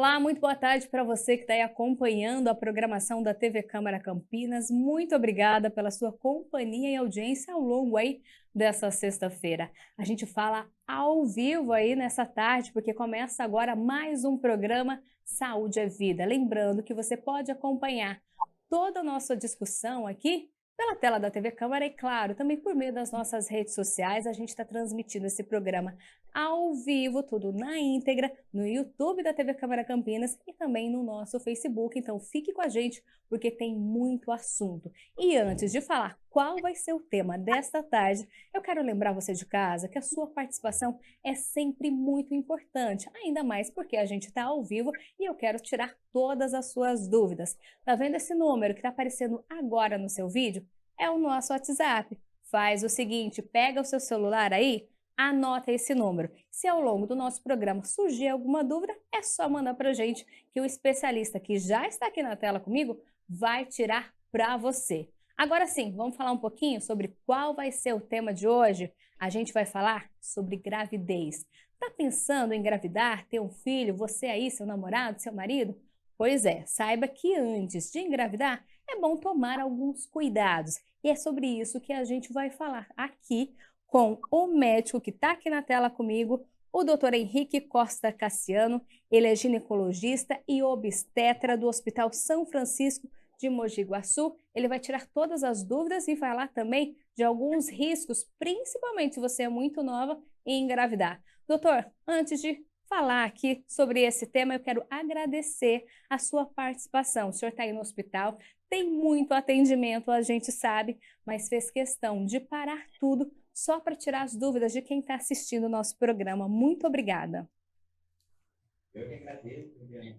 Olá, muito boa tarde para você que está aí acompanhando a programação da TV Câmara Campinas. Muito obrigada pela sua companhia e audiência ao longo aí dessa sexta-feira. A gente fala ao vivo aí nessa tarde, porque começa agora mais um programa Saúde é Vida. Lembrando que você pode acompanhar toda a nossa discussão aqui pela tela da TV Câmara e, claro, também por meio das nossas redes sociais. A gente está transmitindo esse programa ao vivo, tudo na íntegra, no YouTube da TV Câmara Campinas e também no nosso Facebook. Então fique com a gente, porque tem muito assunto. E antes de falar qual vai ser o tema desta tarde, eu quero lembrar você de casa que a sua participação é sempre muito importante, ainda mais porque a gente está ao vivo e eu quero tirar todas as suas dúvidas. Tá vendo esse número que está aparecendo agora no seu vídeo? É o nosso WhatsApp. Faz o seguinte, pega o seu celular aí, anota esse número. Se ao longo do nosso programa surgir alguma dúvida, é só mandar para a gente que o especialista que já está aqui na tela comigo vai tirar para você. Agora sim, vamos falar um pouquinho sobre qual vai ser o tema de hoje. A gente vai falar sobre gravidez. Tá pensando em engravidar, ter um filho, você aí, seu namorado, seu marido? Pois é, saiba que antes de engravidar é bom tomar alguns cuidados. E é sobre isso que a gente vai falar aqui com o médico que está aqui na tela comigo, o Dr. Henrique Costa Cassiano. Ele é ginecologista e obstetra do Hospital São Francisco de Mogi Guaçu. Ele vai tirar todas as dúvidas e falar também de alguns riscos, principalmente se você é muito nova, em engravidar. Doutor, antes de falar aqui sobre esse tema, eu quero agradecer a sua participação. O senhor está aí no hospital, tem muito atendimento, a gente sabe, mas fez questão de parar tudo só para tirar as dúvidas de quem está assistindo o nosso programa. Muito obrigada.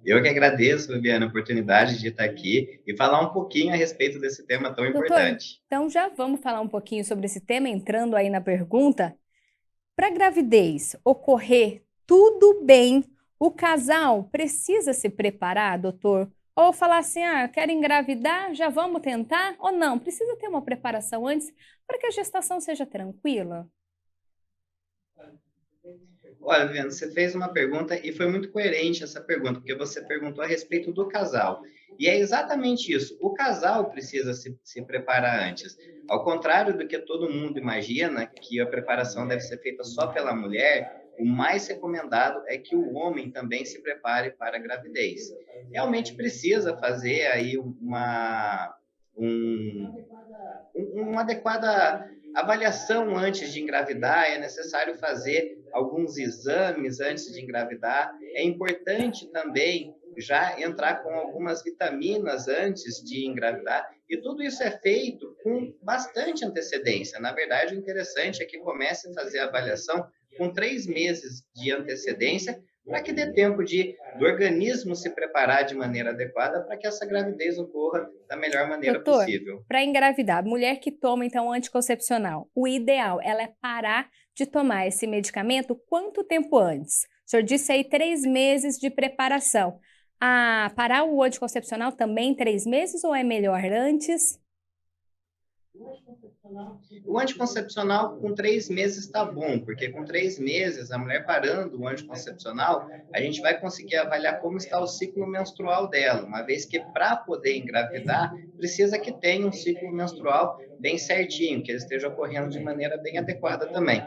Eu que agradeço, Viviana, a oportunidade de estar aqui e falar um pouquinho a respeito desse tema tão importante. Então já vamos falar um pouquinho sobre esse tema, entrando aí na pergunta. Para a gravidez ocorrer tudo bem, o casal precisa se preparar, doutor? Ou falar assim, quero engravidar, já vamos tentar? Ou não, precisa ter uma preparação antes para que a gestação seja tranquila? Olha, Viviana, você fez uma pergunta e foi muito coerente essa pergunta, porque você perguntou a respeito do casal. E é exatamente isso, o casal precisa se preparar antes. Ao contrário do que todo mundo imagina, que a preparação deve ser feita só pela mulher, o mais recomendado é que o homem também se prepare para a gravidez. Realmente precisa fazer aí uma adequada avaliação antes de engravidar, é necessário fazer alguns exames antes de engravidar. É importante também já entrar com algumas vitaminas antes de engravidar. E tudo isso é feito com bastante antecedência. Na verdade, o interessante é que comece a fazer a avaliação com 3 meses de antecedência, para que dê tempo do organismo se preparar de maneira adequada para que essa gravidez ocorra da melhor maneira Doutor, possível. para engravidar, mulher que toma então anticoncepcional, o ideal ela é parar de tomar esse medicamento quanto tempo antes? O senhor disse aí 3 meses de preparação. Parar o anticoncepcional também 3 meses ou é melhor antes? O anticoncepcional com 3 meses está bom, porque com 3 meses, a mulher parando o anticoncepcional, a gente vai conseguir avaliar como está o ciclo menstrual dela, uma vez que para poder engravidar, precisa que tenha um ciclo menstrual bem certinho, que ele esteja ocorrendo de maneira bem adequada também.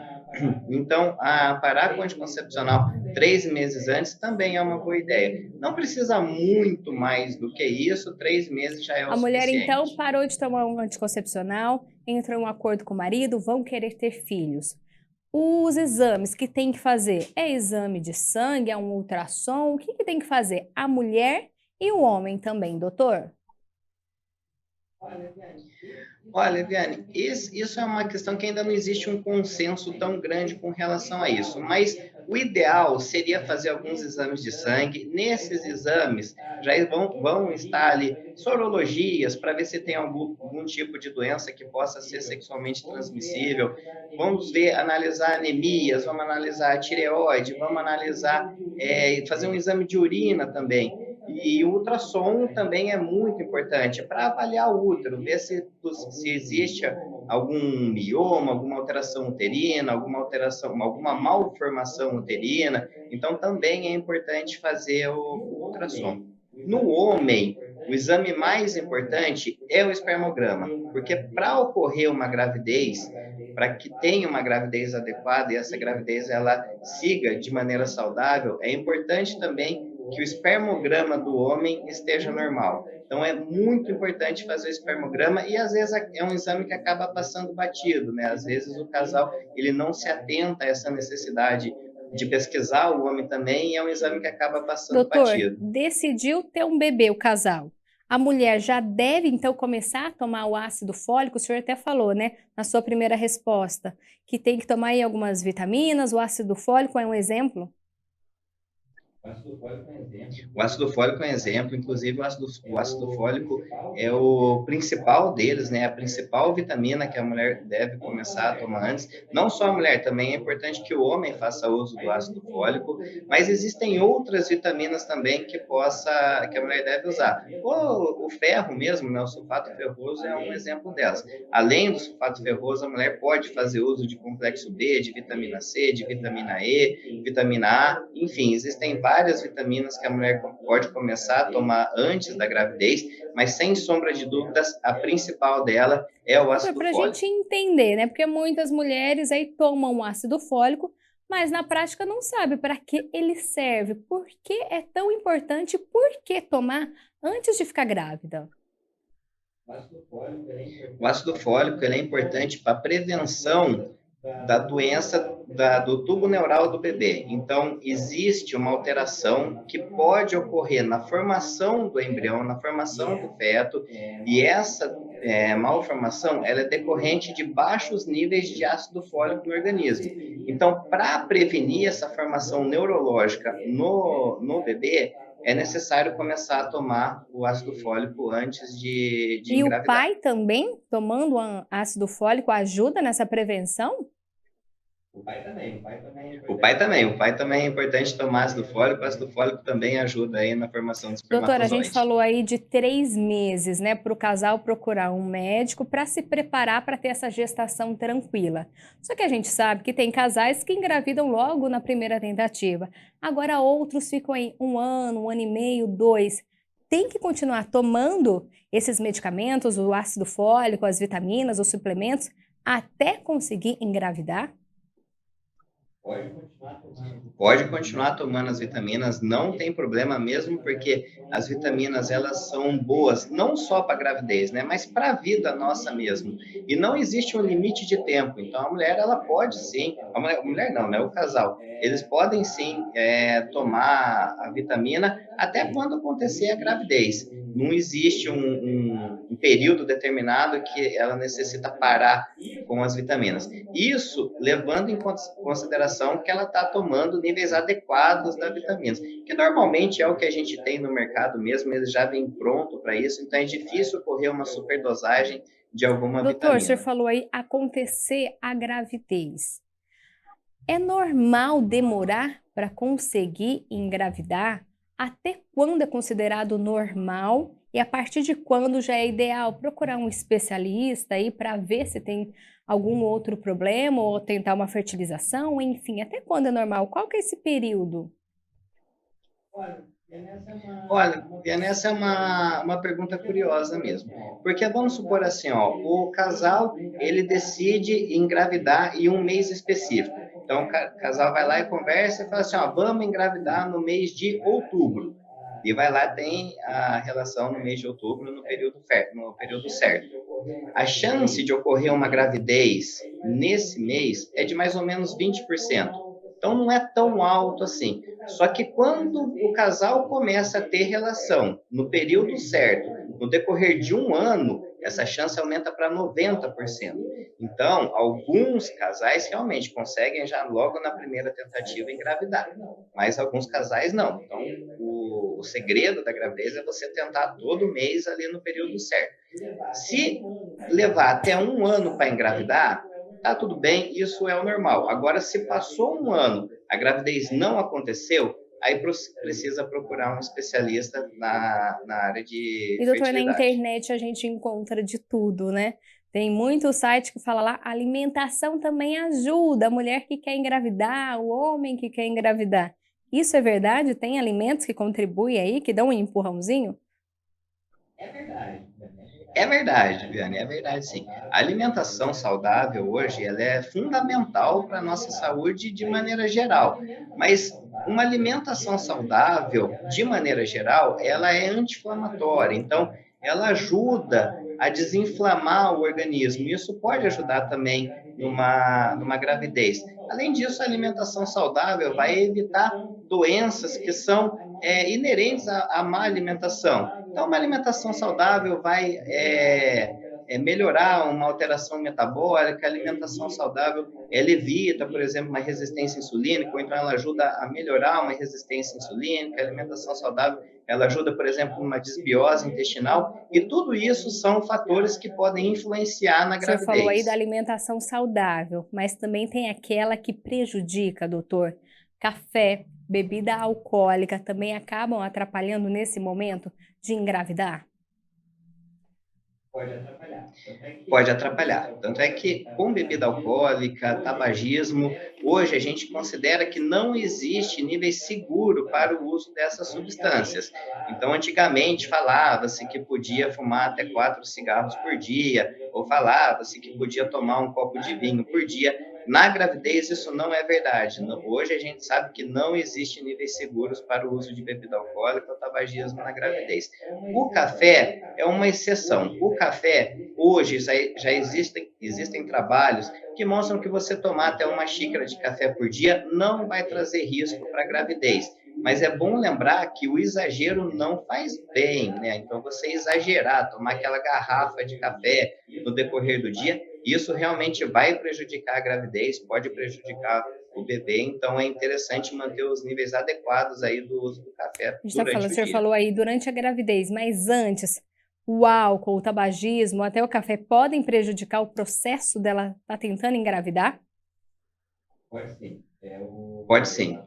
Então, parar com o anticoncepcional 3 meses antes também é uma boa ideia. Não precisa muito mais do que isso, 3 meses já é o A mulher então suficiente. parou de tomar um anticoncepcional, entrou em um acordo com o marido, vão querer ter filhos. Os exames que tem que fazer, é exame de sangue, é um ultrassom, o que tem que fazer? A mulher e o homem também, doutor? Olha, Viane, isso é uma questão que ainda não existe um consenso tão grande com relação a isso, mas o ideal seria fazer alguns exames de sangue. Nesses exames já vão estar ali sorologias para ver se tem algum tipo de doença que possa ser sexualmente transmissível. Vamos ver, analisar anemias, vamos analisar a tireoide, vamos analisar, fazer um exame de urina também. E o ultrassom também é muito importante para avaliar o útero, ver se existe algum mioma, alguma alteração uterina, alguma malformação uterina. Então, também é importante fazer o ultrassom. No homem, o exame mais importante é o espermograma, porque para ocorrer uma gravidez, para que tenha uma gravidez adequada e essa gravidez ela siga de maneira saudável, é importante também que o espermograma do homem esteja normal. Então é muito importante fazer o espermograma e às vezes é um exame que acaba passando batido, né? Às vezes o casal ele não se atenta a essa necessidade de pesquisar o homem também e é um exame que acaba passando Doutor, batido. decidiu ter um bebê, o casal. A mulher já deve, então, começar a tomar o ácido fólico? O senhor até falou, né, na sua primeira resposta, que tem que tomar aí algumas vitaminas, o ácido fólico é um exemplo? O ácido fólico é um exemplo, inclusive o ácido fólico é o principal deles, né? A principal vitamina que a mulher deve começar a tomar antes. Não só a mulher, também é importante que o homem faça uso do ácido fólico, mas existem outras vitaminas também que a mulher deve usar. O ferro mesmo, né? O sulfato ferroso é um exemplo delas. Além do sulfato ferroso, a mulher pode fazer uso de complexo B, de vitamina C, de vitamina E, vitamina A, enfim, existem várias vitaminas que a mulher pode começar a tomar antes da gravidez, mas sem sombra de dúvidas, a principal dela é o ácido Para a fólico. gente entender, né? Porque muitas mulheres aí tomam ácido fólico, mas na prática não sabe para que ele serve, por que é tão importante, por que tomar antes de ficar grávida. O ácido fólico ele é importante para a prevenção da doença do tubo neural do bebê. Então, existe uma alteração que pode ocorrer na formação do embrião, na formação do feto, e essa malformação ela é decorrente de baixos níveis de ácido fólico no organismo. Então, para prevenir essa formação neurológica no bebê, é necessário começar a tomar o ácido fólico antes de E o engravidar. pai também, tomando ácido fólico, ajuda nessa prevenção? O pai também é importante tomar ácido fólico. O ácido fólico também ajuda aí na formação do Doutora, a gente espermatozoide. falou aí de 3 meses, né, para o casal procurar um médico para se preparar para ter essa gestação tranquila. Só que a gente sabe que tem casais que engravidam logo na primeira tentativa. Agora outros ficam aí 1 ano, 1 ano e meio, 2. Tem que continuar tomando esses medicamentos, o ácido fólico, as vitaminas, os suplementos, até conseguir engravidar? Pode continuar tomando as vitaminas, não tem problema mesmo, porque as vitaminas elas são boas não só para a gravidez, né, mas para a vida nossa mesmo. E não existe um limite de tempo. Então a mulher ela pode sim, a mulher não, né, o casal, eles podem sim tomar a vitamina até quando acontecer a gravidez. Não existe um período determinado que ela necessita parar com as vitaminas. Isso levando em consideração que ela está tomando níveis adequados da vitamina, que normalmente é o que a gente tem no mercado mesmo, eles já vêm pronto para isso, então é difícil ocorrer uma superdosagem de alguma Doutor, o senhor vitamina. falou aí acontecer a gravidez. É normal demorar para conseguir engravidar? Até quando é considerado normal? E a partir de quando já é ideal procurar um especialista aí para ver se tem algum outro problema ou tentar uma fertilização? Enfim, até quando é normal? Qual que é esse período? Olha, essa é uma pergunta curiosa mesmo, porque vamos supor assim, ó, o casal ele decide engravidar em um mês específico. Então o casal vai lá e conversa e fala assim, ó, vamos engravidar no mês de outubro. E vai lá tem a relação no mês de outubro no período certo. A chance de ocorrer uma gravidez nesse mês é de mais ou menos 20%. Então não é tão alto assim. Só que quando o casal começa a ter relação no período certo, no decorrer de 1 ano, essa chance aumenta para 90%. Então, alguns casais realmente conseguem já logo na primeira tentativa engravidar, mas alguns casais não. Então, o segredo da gravidez é você tentar todo mês ali no período certo. Se levar até 1 ano para engravidar, tá tudo bem, isso é o normal. Agora, se passou 1 ano, a gravidez não aconteceu, aí precisa procurar um especialista na área de E, doutor, na fertilidade. internet a gente encontra de tudo, né? Tem muito site que fala lá, alimentação também ajuda, a mulher que quer engravidar, o homem que quer engravidar. Isso é verdade? Tem alimentos que contribuem aí, que dão um empurrãozinho? É verdade, Viane, é verdade sim. A alimentação saudável hoje, ela é fundamental para a nossa saúde de maneira geral, mas uma alimentação saudável, de maneira geral, ela é anti-inflamatória, então ela ajuda a desinflamar o organismo, isso pode ajudar também numa gravidez. Além disso, a alimentação saudável vai evitar doenças que são inerentes à má alimentação. Então, uma alimentação saudável vai melhorar uma alteração metabólica, a alimentação saudável ela evita, por exemplo, uma resistência insulínica, ou então ela ajuda a melhorar uma resistência insulínica, a alimentação saudável ela ajuda, por exemplo, numa desbiose intestinal, e tudo isso são fatores que podem influenciar na O senhor falou aí da gravidez. alimentação saudável, mas também tem aquela que prejudica, doutor. Café, bebida alcoólica também acabam atrapalhando nesse momento de engravidar? Pode atrapalhar. Tanto é que com bebida alcoólica, tabagismo, hoje a gente considera que não existe nível seguro para o uso dessas substâncias. Então, antigamente falava-se que podia fumar até 4 cigarros por dia, ou falava-se que podia tomar um copo de vinho por dia. Na gravidez, isso não é verdade. Hoje a gente sabe que não existe níveis seguros para o uso de bebida alcoólica ou tabagismo na gravidez. O café é uma exceção. O café, hoje, já existem trabalhos que mostram que você tomar até uma xícara de café por dia não vai trazer risco para a gravidez. Mas é bom lembrar que o exagero não faz bem, né? Então, você exagerar, tomar aquela garrafa de café no decorrer do dia, isso realmente vai prejudicar a gravidez, pode prejudicar o bebê, então é interessante manter os níveis adequados aí do uso do café A gente tá falando, durante o o senhor dia. falou aí durante a gravidez, mas antes, o álcool, o tabagismo, até o café podem prejudicar o processo dela estar tentando engravidar? Pode sim.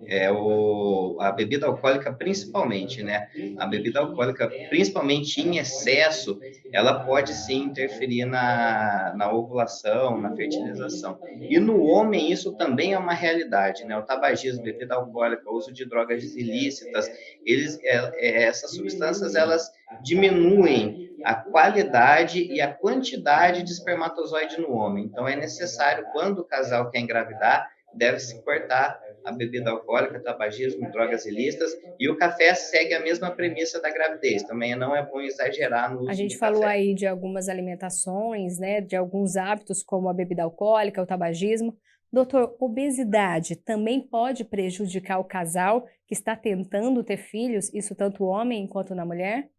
A bebida alcoólica, principalmente, né? A bebida alcoólica, principalmente em excesso, ela pode sim interferir na ovulação, na fertilização. E no homem, isso também é uma realidade, né? O tabagismo, bebida alcoólica, o uso de drogas ilícitas, essas substâncias, elas diminuem a qualidade e a quantidade de espermatozoide no homem. Então, é necessário, quando o casal quer engravidar, deve-se cortar a bebida alcoólica, tabagismo, drogas ilícitas, e o café segue a mesma premissa da gravidez. Também não é bom exagerar no A uso gente do falou café. aí de algumas alimentações, né, de alguns hábitos como a bebida alcoólica, o tabagismo. Doutor, obesidade também pode prejudicar o casal que está tentando ter filhos, isso tanto o homem quanto na mulher?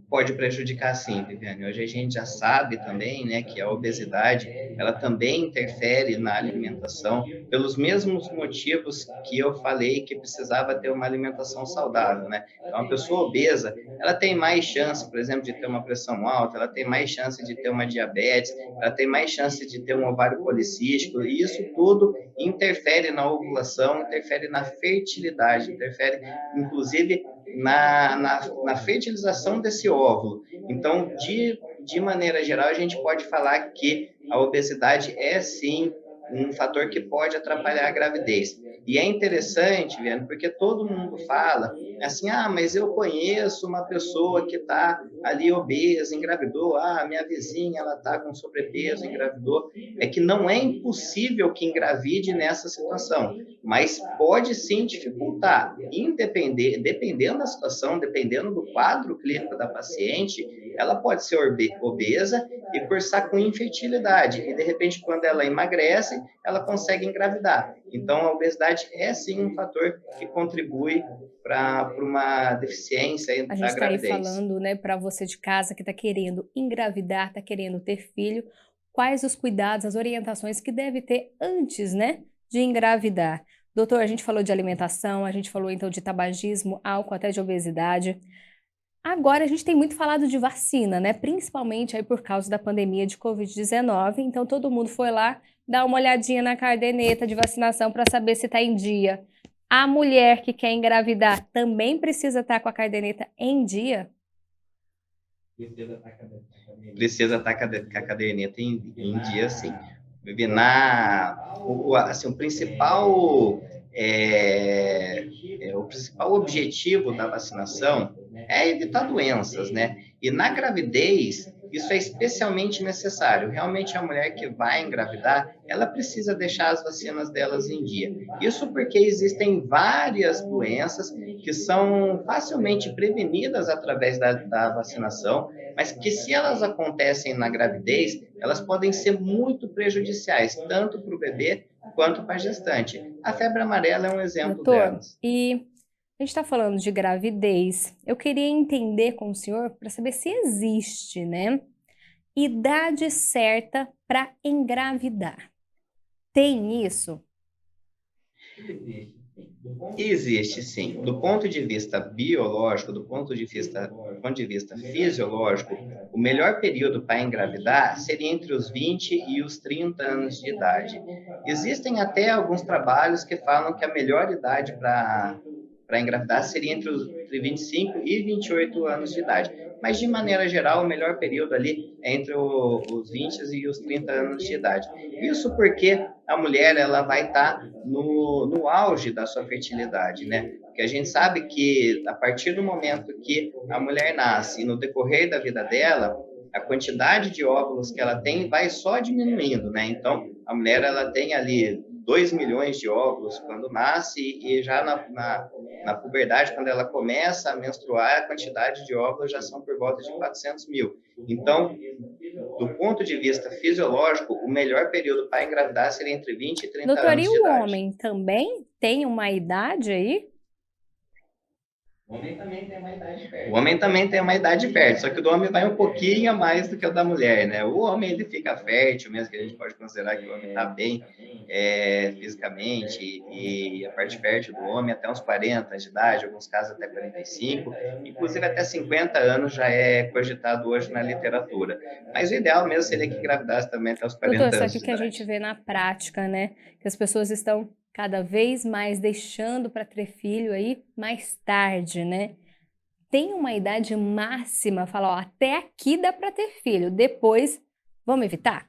Pode prejudicar sim, Viviane. Hoje a gente já sabe também, né, que a obesidade, ela também interfere na alimentação pelos mesmos motivos que eu falei que precisava ter uma alimentação saudável, né? Então, a pessoa obesa, ela tem mais chance, por exemplo, de ter uma pressão alta, ela tem mais chance de ter uma diabetes, ela tem mais chance de ter um ovário policístico, e isso tudo interfere na ovulação, interfere na fertilidade, interfere, inclusive, na fertilização desse óvulo. Então, de maneira geral, a gente pode falar que a obesidade é sim um fator que pode atrapalhar a gravidez. E é interessante, Viana, porque todo mundo fala assim, mas eu conheço uma pessoa que está ali obesa, engravidou, minha vizinha, ela está com sobrepeso, engravidou. É que não é impossível que engravide nessa situação, mas pode sim dificultar, dependendo da situação, dependendo do quadro clínico da paciente, ela pode ser obesa e cursar com infertilidade, e de repente, quando ela emagrece, ela consegue engravidar. Então, a obesidade é sim um fator que contribui para uma deficiência A gente da está aí gravidez. falando, né, para você de casa que está querendo engravidar, está querendo ter filho, quais os cuidados, as orientações que deve ter antes, né, de engravidar. Doutor, a gente falou de alimentação, a gente falou então de tabagismo, álcool, até de obesidade. Agora a gente tem muito falado de vacina, né, principalmente aí por causa da pandemia de Covid-19, então todo mundo foi lá dar uma olhadinha na caderneta de vacinação para saber se está em dia. A mulher que quer engravidar também precisa estar com a caderneta em dia? Precisa estar com a caderneta em dia, sim. assim, o principal objetivo da vacinação é evitar doenças, né? E na gravidez, isso é especialmente necessário. Realmente, a mulher que vai engravidar, ela precisa deixar as vacinas delas em dia. Isso porque existem várias doenças que são facilmente prevenidas através da vacinação, mas que se elas acontecem na gravidez, elas podem ser muito prejudiciais, tanto para o bebê quanto para a gestante. A febre amarela é um exemplo Doutor, delas. e a gente está falando de gravidez. Eu queria entender com o senhor para saber se existe, né, idade certa para engravidar. Tem isso? Existe, sim. Do ponto de vista biológico, do ponto de vista fisiológico, o melhor período para engravidar seria entre os 20 e os 30 anos de idade. Existem até alguns trabalhos que falam que a melhor idade para engravidar seria entre 25 e 28 anos de idade. Mas, de maneira geral, o melhor período ali é entre os 20 e os 30 anos de idade. Isso porque a mulher ela vai estar no auge da sua fertilidade, né? Porque a gente sabe que a partir do momento que a mulher nasce e no decorrer da vida dela, a quantidade de óvulos que ela tem vai só diminuindo, né? Então, a mulher ela tem ali 2 milhões de óvulos quando nasce e já na puberdade, quando ela começa a menstruar, a quantidade de óvulos já são por volta de 400 mil. Então, do ponto de vista fisiológico, o melhor período para engravidar seria entre 20 e 30 Doutor, e anos de o idade. homem também tem uma idade aí? O homem também tem uma idade fértil, só que o do homem vai um pouquinho a mais do que o da mulher, né? O homem ele fica fértil mesmo, que a gente pode considerar que o homem está bem fisicamente, e a parte fértil do homem até uns 40 anos de idade, em alguns casos até 45, inclusive até 50 anos já é cogitado hoje na literatura. Mas o ideal mesmo seria que engravidasse também até os Doutor, 40 só anos que o de que a gente idade. vê na prática, né? Que as pessoas estão cada vez mais deixando para ter filho aí mais tarde, né? Tem uma idade máxima, fala, ó, até aqui dá para ter filho, depois vamos evitar?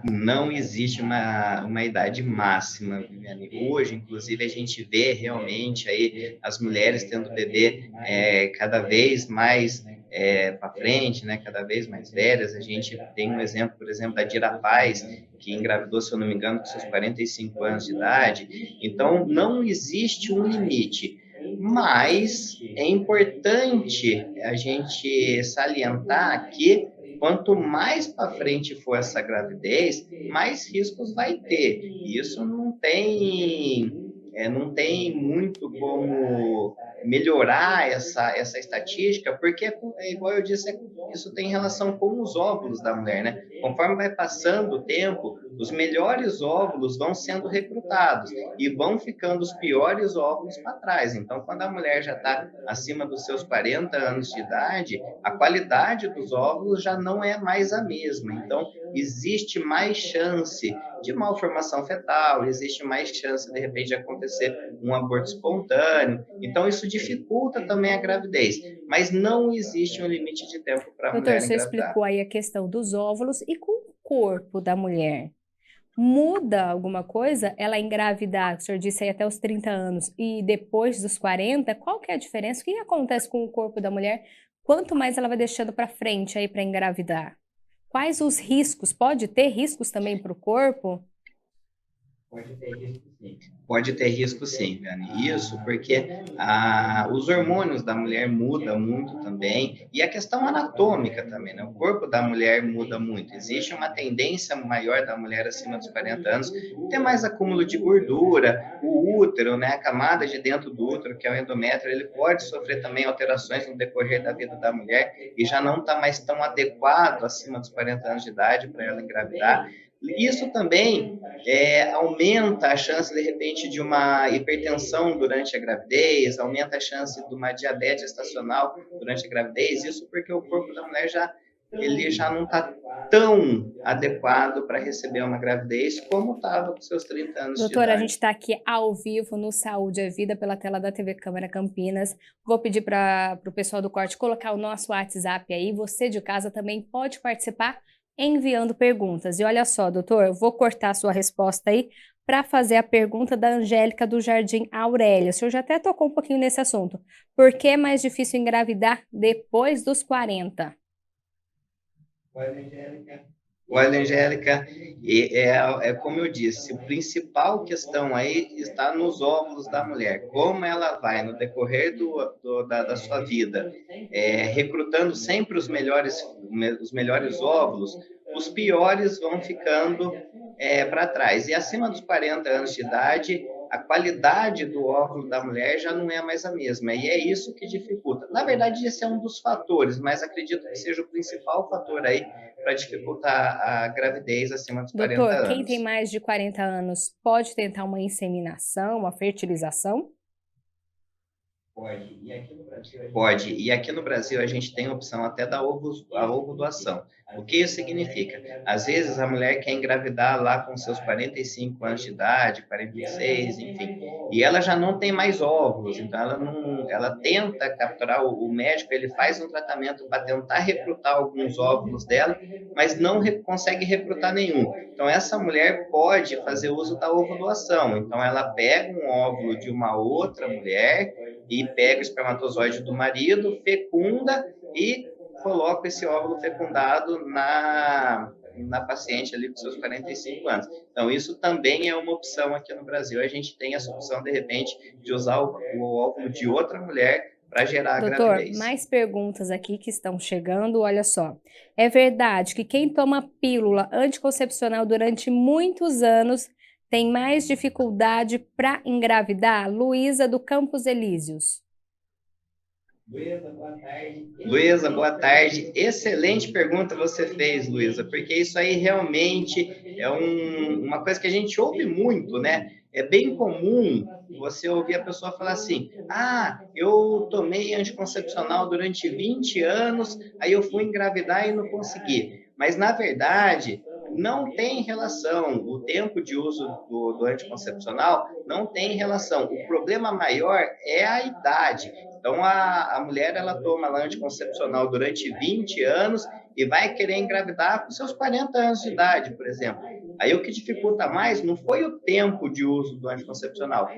Não existe uma idade máxima, Viviane. Hoje, inclusive, a gente vê realmente aí as mulheres tendo bebê cada vez mais para frente, né? Cada vez mais velhas. A gente tem um exemplo, por exemplo, da Dira Paz, que engravidou, se eu não me engano, com seus 45 anos de idade. Então, não existe um limite. Mas é importante a gente salientar que quanto mais para frente for essa gravidez, mais riscos vai ter. E isso não tem muito como melhorar essa estatística, porque igual eu disse, isso tem relação com os óvulos da mulher, né? Conforme vai passando o tempo, os melhores óvulos vão sendo recrutados e vão ficando os piores óvulos para trás. Então, quando a mulher já está acima dos seus 40 anos de idade, a qualidade dos óvulos já não é mais a mesma. Então, existe mais chance de malformação fetal, existe mais chance, de repente, de acontecer um aborto espontâneo. Então, isso dificulta também a gravidez. Mas não existe um limite de tempo para a Doutor, mulher você engravidar. explicou aí a questão dos óvulos e com o corpo da mulher. Muda alguma coisa ela engravidar, o senhor disse aí até os 30 anos, e depois dos 40, qual que é a diferença? O que acontece com o corpo da mulher? Quanto mais ela vai deixando para frente aí para engravidar? Quais os riscos? Pode ter riscos também para o corpo? Pode ter risco sim, Viane. Isso porque os hormônios da mulher mudam muito também, e a questão anatômica também, né? O corpo da mulher muda muito. Existe uma tendência maior da mulher acima dos 40 anos ter mais acúmulo de gordura, o útero, né? A camada de dentro do útero, que é o endométrio, ele pode sofrer também alterações no decorrer da vida da mulher e já não está mais tão adequado acima dos 40 anos de idade para ela engravidar. Isso também aumenta a chance, de repente, de uma hipertensão durante a gravidez, aumenta a chance de uma diabetes gestacional durante a gravidez, isso porque o corpo da mulher ele já não está tão adequado para receber uma gravidez como estava com seus 30 anos de Doutora, a gente idade. está aqui ao vivo no Saúde é Vida pela tela da TV Câmara Campinas. Vou pedir para o pessoal do corte colocar o nosso WhatsApp aí. Você de casa também pode participar enviando perguntas. E olha só, doutor, eu vou cortar a sua resposta aí para fazer a pergunta da Angélica do Jardim Aurélia. O senhor já até tocou um pouquinho nesse assunto. Por que é mais difícil engravidar depois dos 40? Olha, Angélica, é como eu disse, a principal questão aí está nos óvulos da mulher. Como ela vai, no decorrer da sua vida, recrutando sempre os melhores óvulos, os piores vão ficando para trás. E acima dos 40 anos de idade, a qualidade do óvulo da mulher já não é mais a mesma. E é isso que dificulta. Na verdade, esse é um dos fatores, mas acredito que seja o principal fator aí para dificultar a gravidez acima dos 40 Doutor, quem tem anos. mais de 40 anos pode tentar uma inseminação, uma fertilização? Pode. E aqui no Brasil a gente tem a opção até da a ovodoação. O que isso significa? Às vezes a mulher quer engravidar lá com seus 45 anos de idade, 46, enfim, e ela já não tem mais óvulos, então ela tenta capturar, o médico ele faz um tratamento para tentar recrutar alguns óvulos dela, mas não consegue recrutar nenhum. Então essa mulher pode fazer uso da ovodoação. Então ela pega um óvulo de uma outra mulher e pega o espermatozoide do marido, fecunda e coloca esse óvulo fecundado na paciente ali com seus 45 anos. Então, isso também é uma opção aqui no Brasil. A gente tem essa opção, de repente, de usar o óvulo de outra mulher para gerar a Doutor, gravidez. mais perguntas aqui que estão chegando, olha só. É verdade que quem toma pílula anticoncepcional durante muitos anos tem mais dificuldade para engravidar? Luísa do Campos Elíseos. Luísa, boa tarde. Excelente pergunta você fez, Luísa, porque isso aí realmente é uma coisa que a gente ouve muito, né? É bem comum você ouvir a pessoa falar assim: ah, eu tomei anticoncepcional durante 20 anos, aí eu fui engravidar e não consegui. Mas, na verdade, não tem relação. O tempo de uso do anticoncepcional não tem relação. O problema maior é a idade. Então, a mulher, ela toma anticoncepcional durante 20 anos e vai querer engravidar com seus 40 anos de idade, por exemplo. Aí, o que dificulta mais não foi o tempo de uso do anticoncepcional.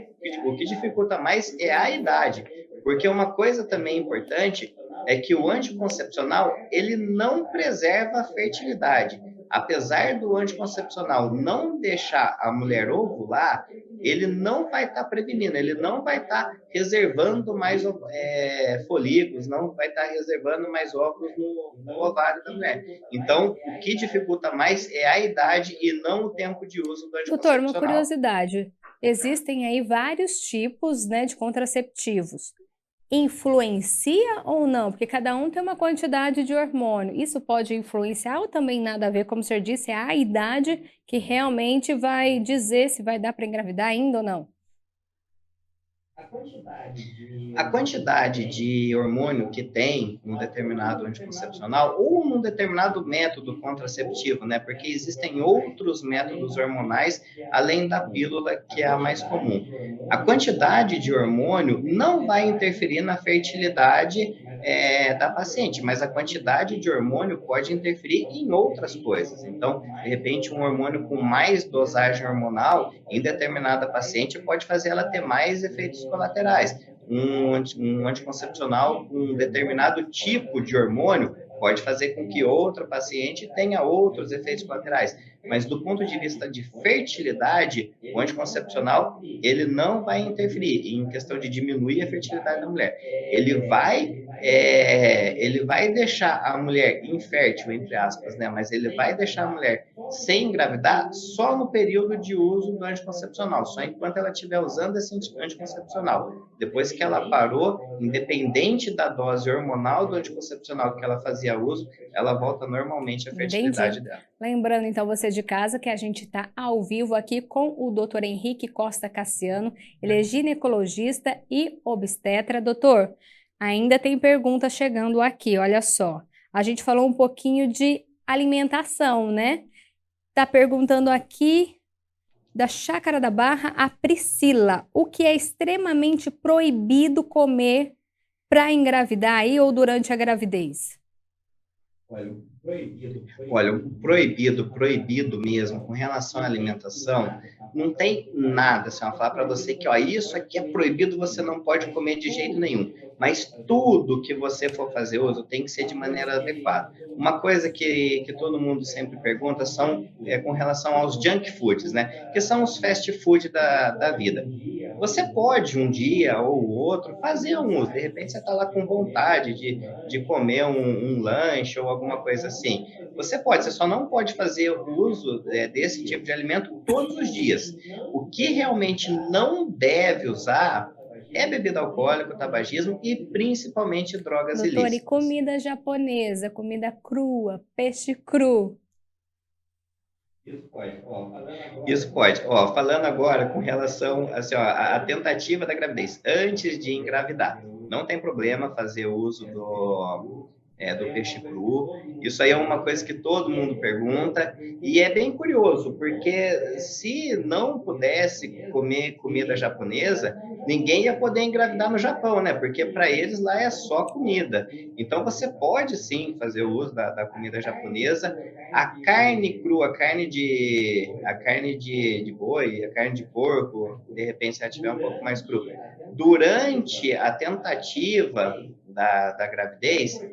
O que dificulta mais é a idade. Porque uma coisa também importante é que o anticoncepcional, ele não preserva a fertilidade. Apesar do anticoncepcional não deixar a mulher ovular, ele não vai estar prevenindo, ele não vai estar reservando mais folículos, não vai estar reservando mais óvulos no ovário da mulher. Então, o que dificulta mais é a idade e não o tempo de uso do Doutor, uma anticoncepcional. curiosidade. Existem aí vários tipos, né, de contraceptivos. Influencia ou não? Porque cada um tem uma quantidade de hormônio. Isso pode influenciar ou também nada a ver? Como o senhor disse, é a idade que realmente vai dizer se vai dar para engravidar ainda ou não. A quantidade de hormônio que tem num determinado anticoncepcional ou num determinado método contraceptivo, né? Porque existem outros métodos hormonais além da pílula, que é a mais comum. A quantidade de hormônio não vai interferir na fertilidade da paciente, mas a quantidade de hormônio pode interferir em outras coisas. Então, de repente, um hormônio com mais dosagem hormonal em determinada paciente pode fazer ela ter mais efeitos colaterais. Um anticoncepcional com um determinado tipo de hormônio pode fazer com que outra paciente tenha outros efeitos colaterais. Mas do ponto de vista de fertilidade, o anticoncepcional, ele não vai interferir em questão de diminuir a fertilidade da mulher. Ele vai deixar a mulher infértil, entre aspas, né? Mas ele vai deixar a mulher sem engravidar só no período de uso do anticoncepcional, só enquanto ela estiver usando esse anticoncepcional. Depois que ela parou, independente da dose hormonal do anticoncepcional que ela fazia uso, ela volta normalmente à fertilidade dela. Lembrando, então, você de casa, que a gente está ao vivo aqui com o Dr. Henrique Costa Cassiano. Ele é ginecologista e obstetra. Doutor, ainda tem pergunta chegando aqui, olha só. A gente falou um pouquinho de alimentação, né? Tá perguntando aqui da Chácara da Barra a Priscila. O que é extremamente proibido comer para engravidar aí ou durante a gravidez? Olha, o proibido, proibido mesmo, com relação à alimentação, não tem nada, assim, eu falar para você que, ó, isso aqui é proibido, você não pode comer de jeito nenhum. Mas tudo que você for fazer uso tem que ser de maneira adequada. Uma coisa que todo mundo sempre pergunta é com relação aos junk foods, né? Que são os fast food da vida. Você pode um dia ou outro fazer um uso, de repente você está lá com vontade de comer um lanche ou alguma coisa assim. Você pode, você só não pode fazer uso desse tipo de alimento todos os dias. O que realmente não deve usar é bebida alcoólica, tabagismo e principalmente drogas Doutor, e ilícitas. comida japonesa, comida crua, peixe cru? Isso pode. Ó, falando agora com relação assim, ó, à tentativa da gravidez, antes de engravidar, não tem problema fazer uso do peixe cru. Isso aí é uma coisa que todo mundo pergunta e é bem curioso, porque se não pudesse comer comida japonesa, ninguém ia poder engravidar no Japão, né? Porque para eles lá é só comida. Então você pode sim fazer o uso da comida japonesa. A carne crua, a carne de boi, a carne de porco, de repente se ela tiver um pouco mais crua, durante a tentativa da gravidez,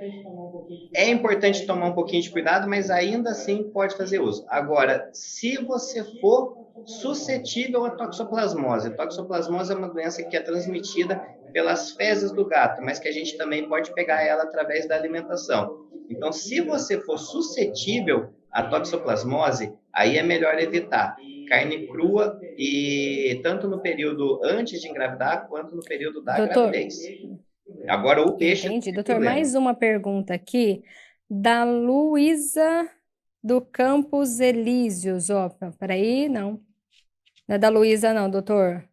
é importante tomar um pouquinho de cuidado, mas ainda assim pode fazer uso. Agora, se você for suscetível à toxoplasmose é uma doença que é transmitida pelas fezes do gato, mas que a gente também pode pegar ela através da alimentação. Então, se você for suscetível à toxoplasmose, aí é melhor evitar carne crua e tanto no período antes de engravidar quanto no período da Doutor, gravidez. Agora, o peixe não entendi. tem Doutor, problema. mais uma pergunta aqui da Luísa do Campos Elíseos. Ó, peraí, não. Não é da Luísa, não, doutor.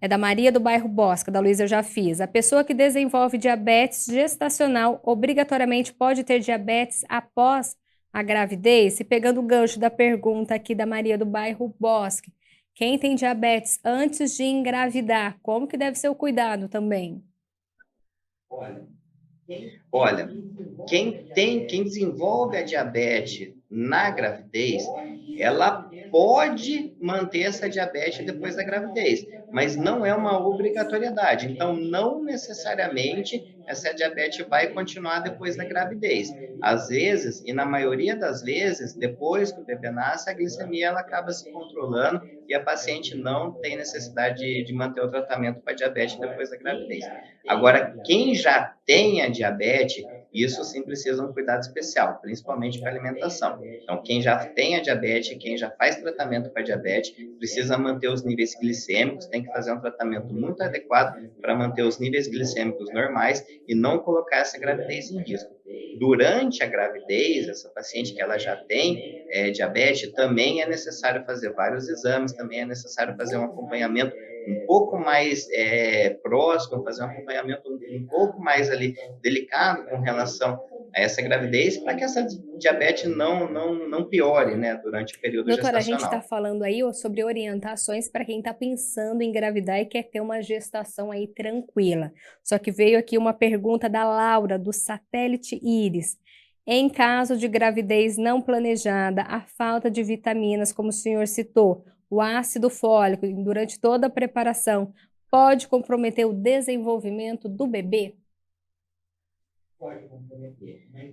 É da Maria do Bairro Bosca, da Luísa eu já fiz. A pessoa que desenvolve diabetes gestacional obrigatoriamente pode ter diabetes após a gravidez? Se pegando o gancho da pergunta aqui da Maria do Bairro Bosque, quem tem diabetes antes de engravidar, como que deve ser o cuidado também? Olha, quem desenvolve a diabetes na gravidez, ela pode manter essa diabetes depois da gravidez, mas não é uma obrigatoriedade. Então, não necessariamente essa diabetes vai continuar depois da gravidez. Às vezes, e na maioria das vezes, depois que o bebê nasce, a glicemia ela acaba se controlando e a paciente não tem necessidade de manter o tratamento para diabetes depois da gravidez. Agora, quem já tem a diabetes, isso sim precisa um cuidado especial, principalmente para alimentação. Então, quem já tem a diabetes, quem já faz tratamento para diabetes, precisa manter os níveis glicêmicos, tem que fazer um tratamento muito adequado para manter os níveis glicêmicos normais e não colocar essa gravidez em risco. Durante a gravidez, essa paciente que ela já tem diabetes, também é necessário fazer vários exames, também é necessário fazer um acompanhamento um pouco mais próximo, fazer um acompanhamento um pouco mais ali delicado com relação a essa gravidez, para que essa diabetes não piore, né, durante o período Doutora, a gente está gestacional. falando aí sobre orientações para quem está pensando em engravidar e quer ter uma gestação aí tranquila. Só que veio aqui uma pergunta da Laura, do Satélite Íris. Em caso de gravidez não planejada, a falta de vitaminas, como o senhor citou, o ácido fólico durante toda a preparação, pode comprometer o desenvolvimento do bebê?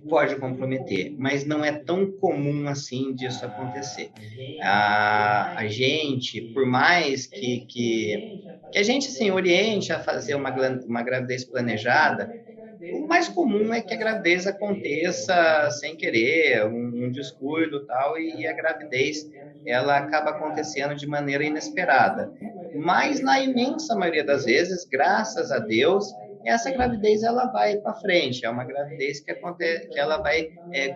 Pode comprometer, mas não é tão comum assim disso acontecer. A gente, por mais que a gente assim, oriente a fazer uma gravidez planejada, o mais comum é que a gravidez aconteça sem querer, um descuido tal, e a gravidez ela acaba acontecendo de maneira inesperada. Mas na imensa maioria das vezes, graças a Deus, essa gravidez ela vai para frente, é uma gravidez que ela vai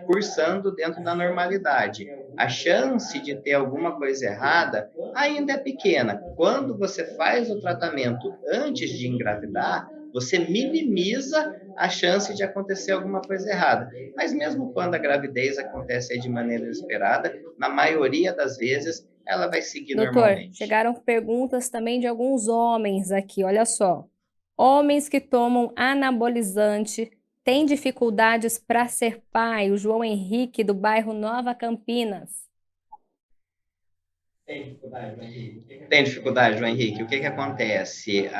cursando dentro da normalidade. A chance de ter alguma coisa errada ainda é pequena. Quando você faz o tratamento antes de engravidar, você minimiza a chance de acontecer alguma coisa errada. Mas mesmo quando a gravidez acontece de maneira inesperada, na maioria das vezes ela vai seguir Doutor, normalmente. chegaram perguntas também de alguns homens aqui, olha só. Homens que tomam anabolizante tem dificuldades para ser pai? O João Henrique, do bairro Nova Campinas. Tem dificuldade, João Henrique. O que que acontece?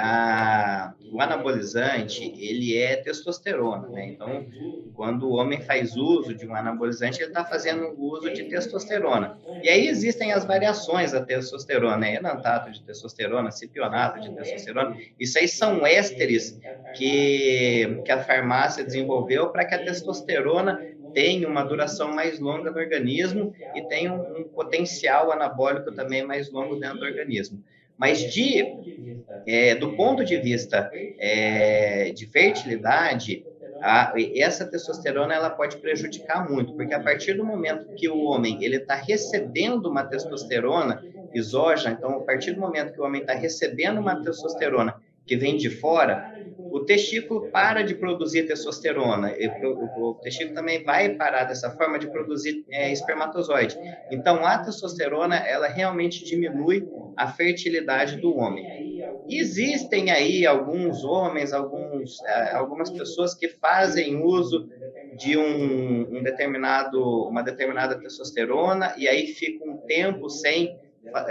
O anabolizante, ele é testosterona, né? Então, quando o homem faz uso de um anabolizante, ele está fazendo uso de testosterona. E aí existem as variações da testosterona, né? Enantato de testosterona, cipionato de testosterona. Isso aí são ésteres que a farmácia desenvolveu para que a testosterona tem uma duração mais longa no organismo e tem um potencial anabólico também mais longo dentro do organismo. Mas do ponto de vista de fertilidade, essa testosterona ela pode prejudicar muito, porque a partir do momento que o homem ele está recebendo uma testosterona exógena, então a partir do momento que o homem está recebendo uma testosterona que vem de fora, o testículo para de produzir testosterona, o testículo também vai parar dessa forma de produzir espermatozoide. Então, a testosterona, ela realmente diminui a fertilidade do homem. Existem aí alguns homens, algumas pessoas que fazem uso de uma determinada testosterona e aí fica um tempo sem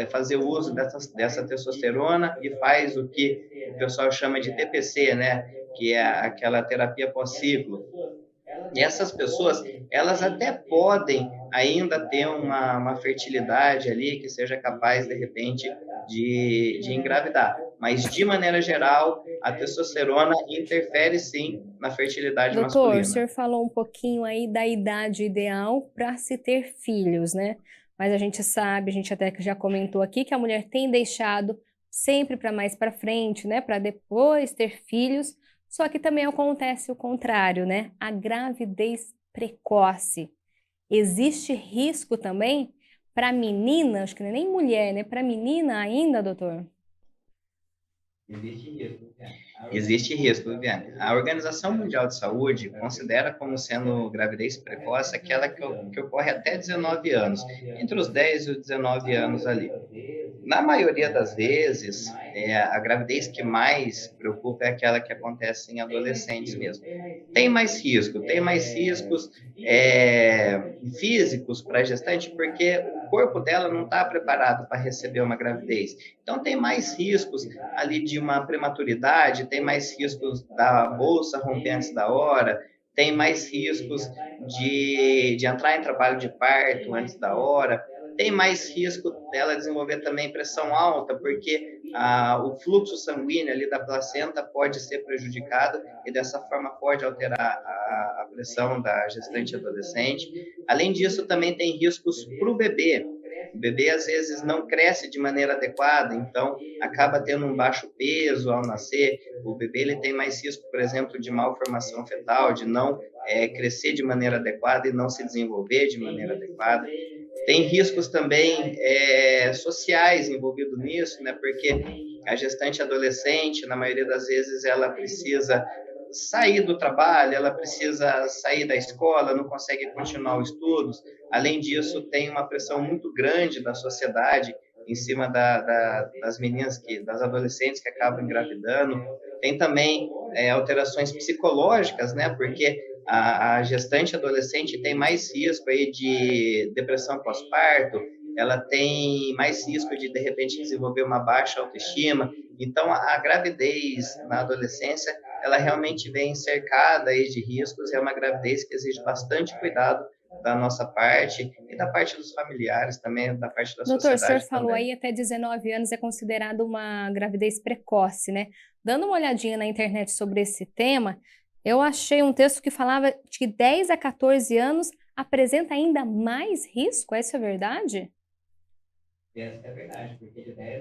fazer uso dessa testosterona e faz o que o pessoal chama de TPC, né? Que é aquela terapia pós-ciclo. E essas pessoas, elas até podem ainda ter uma fertilidade ali que seja capaz, de repente, de engravidar. Mas, de maneira geral, a testosterona interfere, sim, na fertilidade Doutor, o masculina. senhor falou um pouquinho aí da idade ideal para se ter filhos, né? Mas a gente sabe, a gente até que já comentou aqui, que a mulher tem deixado sempre para mais para frente, né? Para depois ter filhos. Só que também acontece o contrário, né? A gravidez precoce. Existe risco também para menina, acho que não é nem mulher, né? Para menina ainda, doutor? Existe risco, Viviane. A Organização Mundial de Saúde considera como sendo gravidez precoce aquela que ocorre até 19 anos, entre os 10 e os 19 anos ali. Na maioria das vezes, a gravidez que mais preocupa é aquela que acontece em adolescentes mesmo. Tem mais riscos físicos para a gestante, porque o corpo dela não está preparado para receber uma gravidez. Então, tem mais riscos ali de uma prematuridade, tem mais riscos da bolsa romper antes da hora, tem mais riscos de entrar em trabalho de parto antes da hora, tem mais risco dela desenvolver também pressão alta, porque o fluxo sanguíneo ali da placenta pode ser prejudicado e dessa forma pode alterar a pressão da gestante adolescente. Além disso, também tem riscos para o bebê. O bebê às vezes não cresce de maneira adequada, então acaba tendo um baixo peso ao nascer. O bebê ele tem mais risco, por exemplo, de malformação fetal, de não crescer de maneira adequada e não se desenvolver de maneira adequada. Tem riscos também sociais envolvidos nisso, né? Porque a gestante adolescente, na maioria das vezes, ela precisa sair do trabalho, ela precisa sair da escola, não consegue continuar os estudos. Além disso, tem uma pressão muito grande da sociedade em cima das meninas, das adolescentes que acabam engravidando. Tem também alterações psicológicas, né? Porque a gestante adolescente tem mais risco aí de depressão pós-parto, ela tem mais risco de repente, desenvolver uma baixa autoestima. Então, a gravidez na adolescência, ela realmente vem cercada aí de riscos, é uma gravidez que exige bastante cuidado da nossa parte e da parte dos familiares também, da parte da Doutor, o senhor sociedade falou também. aí até 19 anos é considerado uma gravidez precoce, né? Dando uma olhadinha na internet sobre esse tema, eu achei um texto que falava que 10 a 14 anos apresenta ainda mais risco, isso é verdade?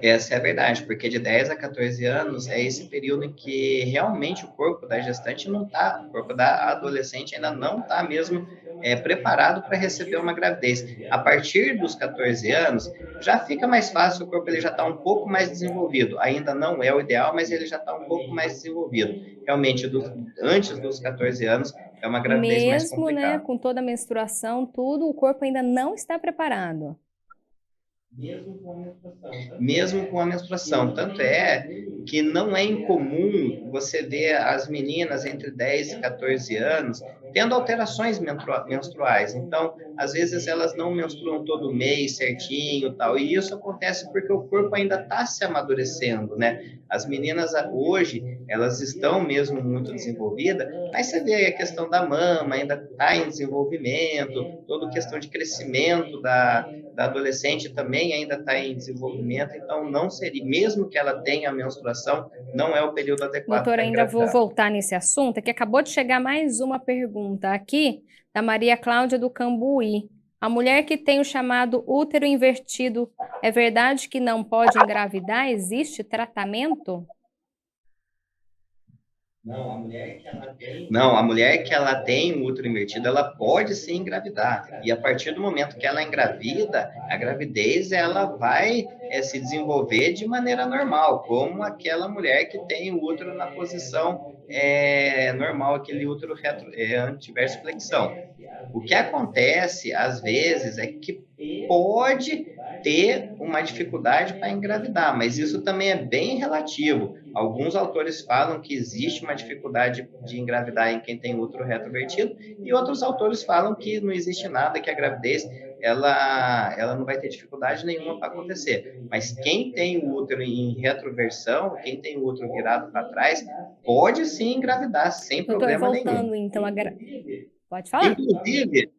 Essa é a verdade, porque de 10 a 14 anos é esse período em que realmente o corpo da gestante não está, o corpo da adolescente ainda não está mesmo preparado para receber uma gravidez. A partir dos 14 anos, já fica mais fácil, o corpo ele já está um pouco mais desenvolvido. Ainda não é o ideal, mas ele já está um pouco mais desenvolvido. Realmente, antes dos 14 anos, é uma gravidez mais Mesmo, né, complicada. com toda a menstruação, tudo, o corpo ainda não está preparado. mesmo com a menstruação. Tanto é que não é incomum você ver as meninas entre 10 e 14 anos tendo alterações menstruais. Então, às vezes elas não menstruam todo mês certinho, tal. E isso acontece porque o corpo ainda está se amadurecendo, né? As meninas hoje, elas estão mesmo muito desenvolvidas, mas você vê aí a questão da mama ainda está em desenvolvimento, toda a questão de crescimento da adolescente também ainda está em desenvolvimento, então não seria, mesmo que ela tenha a menstruação, não é o período adequado Doutora, para ainda vou engravidar. voltar nesse assunto, é que acabou de chegar mais uma pergunta aqui da Maria Cláudia do Cambuí. A mulher que tem o chamado útero invertido, é verdade que não pode engravidar? Existe tratamento? Não, a mulher que ela tem o útero invertido, ela pode sim engravidar. E a partir do momento que ela engravida, a gravidez ela vai se desenvolver de maneira normal, como aquela mulher que tem o útero na posição normal, aquele útero antiverso flexão. O que acontece, às vezes, é que pode ter uma dificuldade para engravidar, mas isso também é bem relativo. Alguns autores falam que existe uma dificuldade de engravidar em quem tem útero retrovertido, e outros autores falam que não existe nada, que a gravidez ela não vai ter dificuldade nenhuma para acontecer. Mas quem tem o útero em retroversão, quem tem o útero virado para trás, pode sim engravidar sem Doutor, problema nenhum. voltando então Pode falar. Inclusive,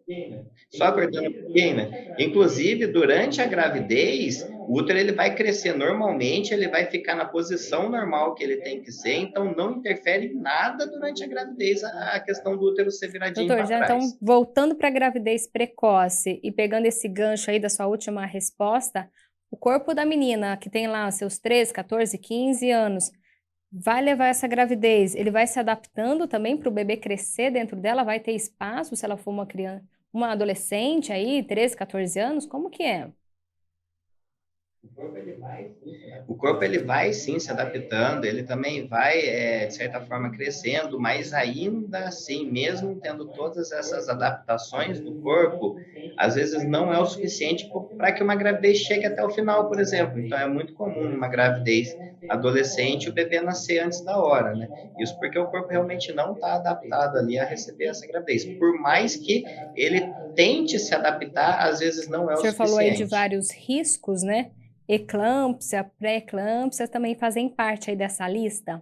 só cortando um pouquinho, né? Inclusive, durante a gravidez, o útero ele vai crescer normalmente, ele vai ficar na posição normal que ele tem que ser, então não interfere em nada durante a gravidez a questão do útero ser viradinho Doutor, para já então trás. voltando para a gravidez precoce e pegando esse gancho aí da sua última resposta, o corpo da menina que tem lá seus 13, 14, 15 anos, vai levar essa gravidez, ele vai se adaptando também para o bebê crescer dentro dela, vai ter espaço se ela for uma criança, uma adolescente aí, 13, 14 anos, como que é? O corpo ele vai sim se adaptando, ele também vai, de certa forma, crescendo, mas ainda assim, mesmo tendo todas essas adaptações do corpo, às vezes não é o suficiente para que uma gravidez chegue até o final, por exemplo. Então, é muito comum numa gravidez adolescente o bebê nascer antes da hora, né? Isso porque o corpo realmente não está adaptado ali a receber essa gravidez. Por mais que ele tente se adaptar, às vezes não é O o senhor falou aí de suficiente. vários riscos, né? Eclâmpsia, pré-eclâmpsia também fazem parte aí dessa lista?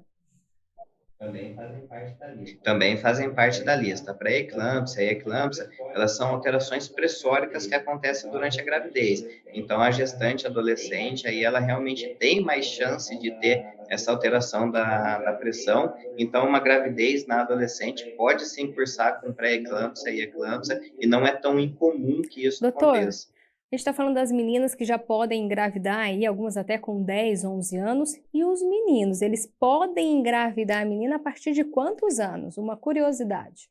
Também fazem parte da lista. A pré-eclâmpsia e a eclâmpsia, elas são alterações pressóricas que acontecem durante a gravidez. Então, a gestante adolescente, aí ela realmente tem mais chance de ter essa alteração da pressão. Então, uma gravidez na adolescente pode sim cursar com pré-eclâmpsia e eclâmpsia, e não é tão incomum que isso Doutor, aconteça. a gente está falando das meninas que já podem engravidar aí, algumas até com 10, 11 anos, e os meninos, eles podem engravidar a menina a partir de quantos anos? Uma curiosidade.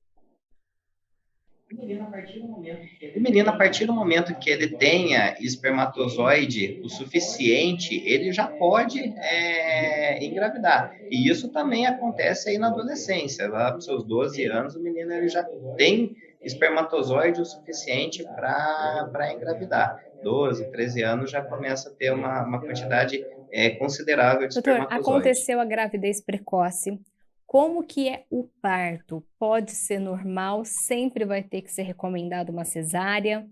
O menino, a partir do momento que ele tenha espermatozoide o suficiente, ele já pode engravidar. E isso também acontece aí na adolescência. Lá para os seus 12 anos, o menino ele já tem espermatozoide o suficiente para engravidar. 12, 13 anos já começa a ter uma quantidade considerável de Doutor, espermatozoide. aconteceu a gravidez precoce. Como que é o parto? Pode ser normal? Sempre vai ter que ser recomendado uma cesárea?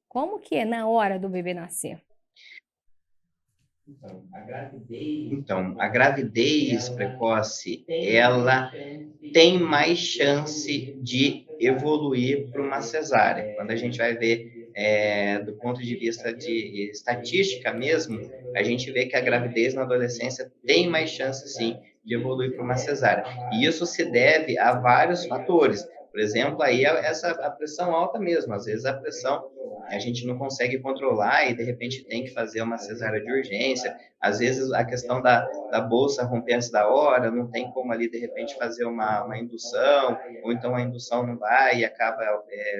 Como que é na hora do bebê nascer? Então, a gravidez precoce, ela tem mais chance de evoluir para uma cesárea. Quando a gente vai ver do ponto de vista de estatística mesmo, a gente vê que a gravidez na adolescência tem mais chance, sim, de evoluir para uma cesárea. E isso se deve a vários fatores. Por exemplo, aí a pressão alta mesmo. Às vezes a pressão a gente não consegue controlar e de repente tem que fazer uma cesárea de urgência. Às vezes a questão da bolsa romper antes da hora, não tem como ali de repente fazer uma indução, ou então a indução não vai e acaba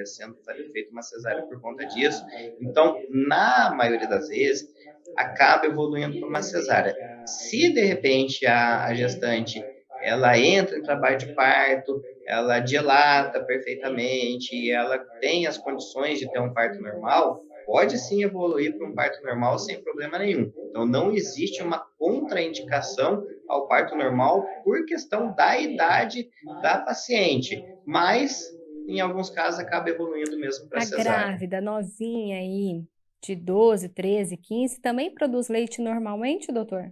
sendo feita uma cesárea por conta disso. Então, na maioria das vezes, acaba evoluindo para uma cesárea. Se de repente a gestante ela entra em trabalho de parto, ela dilata perfeitamente e ela tem as condições de ter um parto normal, pode sim evoluir para um parto normal sem problema nenhum. Então, não existe uma contraindicação ao parto normal por questão da idade da paciente, mas em alguns casos acaba evoluindo mesmo para A cesárea. grávida novinha aí, de 12, 13, 15, também produz leite normalmente, doutor?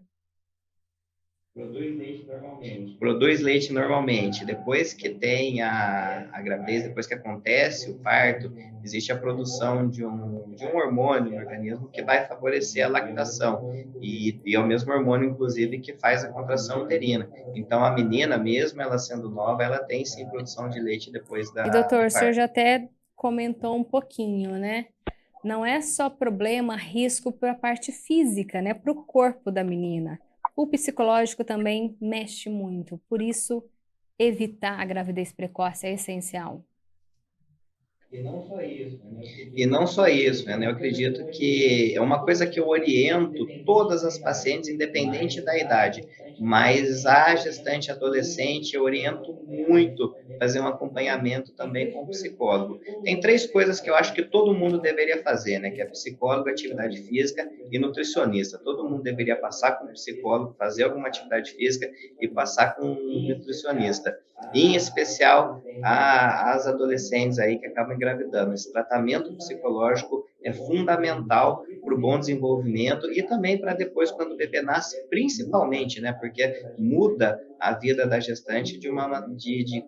Produz leite normalmente. Depois que tem a gravidez, depois que acontece o parto, existe a produção de um hormônio no organismo que vai favorecer a lactação. E é o mesmo hormônio, inclusive, que faz a contração uterina. Então, a menina, mesmo ela sendo nova, ela tem sim produção de leite depois E do doutor, o senhor parto. já até comentou um pouquinho, né? Não é só problema, risco para a parte física, né? Para o corpo da menina. O psicológico também mexe muito. Por isso, evitar a gravidez precoce é essencial. E não só isso, né? Eu acredito que é uma coisa que eu oriento todas as pacientes, independente da idade, mas a gestante adolescente eu oriento muito fazer um acompanhamento também com o psicólogo. Tem três coisas que eu acho que todo mundo deveria fazer, né? Que é psicólogo, atividade física e nutricionista. Todo mundo deveria passar com um psicólogo, fazer alguma atividade física e passar com um nutricionista. Em especial as adolescentes aí que acabam engravidando. Esse tratamento psicológico é fundamental para o bom desenvolvimento e também para depois, quando o bebê nasce, principalmente, né? Porque muda a vida da gestante de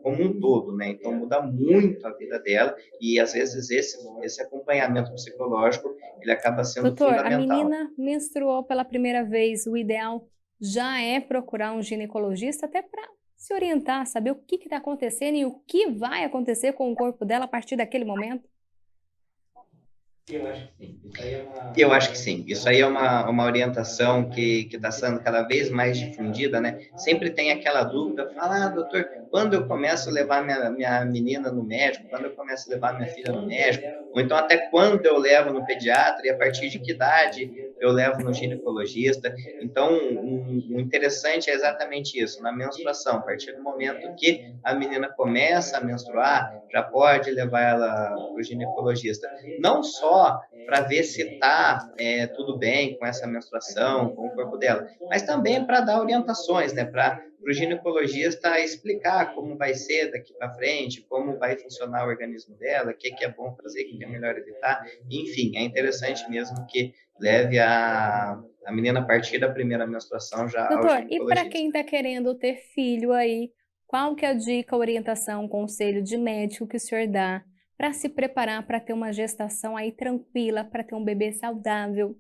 como um todo, né? Então, muda muito a vida dela e, às vezes, esse acompanhamento psicológico, ele acaba sendo Doutor, a fundamental. menina menstruou pela primeira vez, o ideal já é procurar um ginecologista até para se orientar, saber o que está acontecendo e o que vai acontecer com o corpo dela a partir daquele momento? Eu acho que sim. Isso aí é uma orientação que está sendo cada vez mais difundida, né? Sempre tem aquela dúvida, fala, doutor, quando eu começo a levar minha menina no médico, quando eu começo a levar minha filha no médico, ou então até quando eu levo no pediatra e a partir de que idade eu levo no ginecologista. Então, o interessante é exatamente isso, na menstruação, a partir do momento que a menina começa a menstruar, já pode levar ela para o ginecologista. Não só para ver se está tudo bem com essa menstruação, com o corpo dela, mas também para dar orientações, né? Para o ginecologista explicar como vai ser daqui para frente, como vai funcionar o organismo dela, o que é bom fazer, o que é melhor evitar. Enfim, é interessante mesmo que leve a menina a partir da primeira menstruação já ao Doutor, e para quem ginecologista. está querendo ter filho aí, qual que é a dica, orientação, conselho de médico que o senhor dá para se preparar para ter uma gestação aí tranquila, para ter um bebê saudável?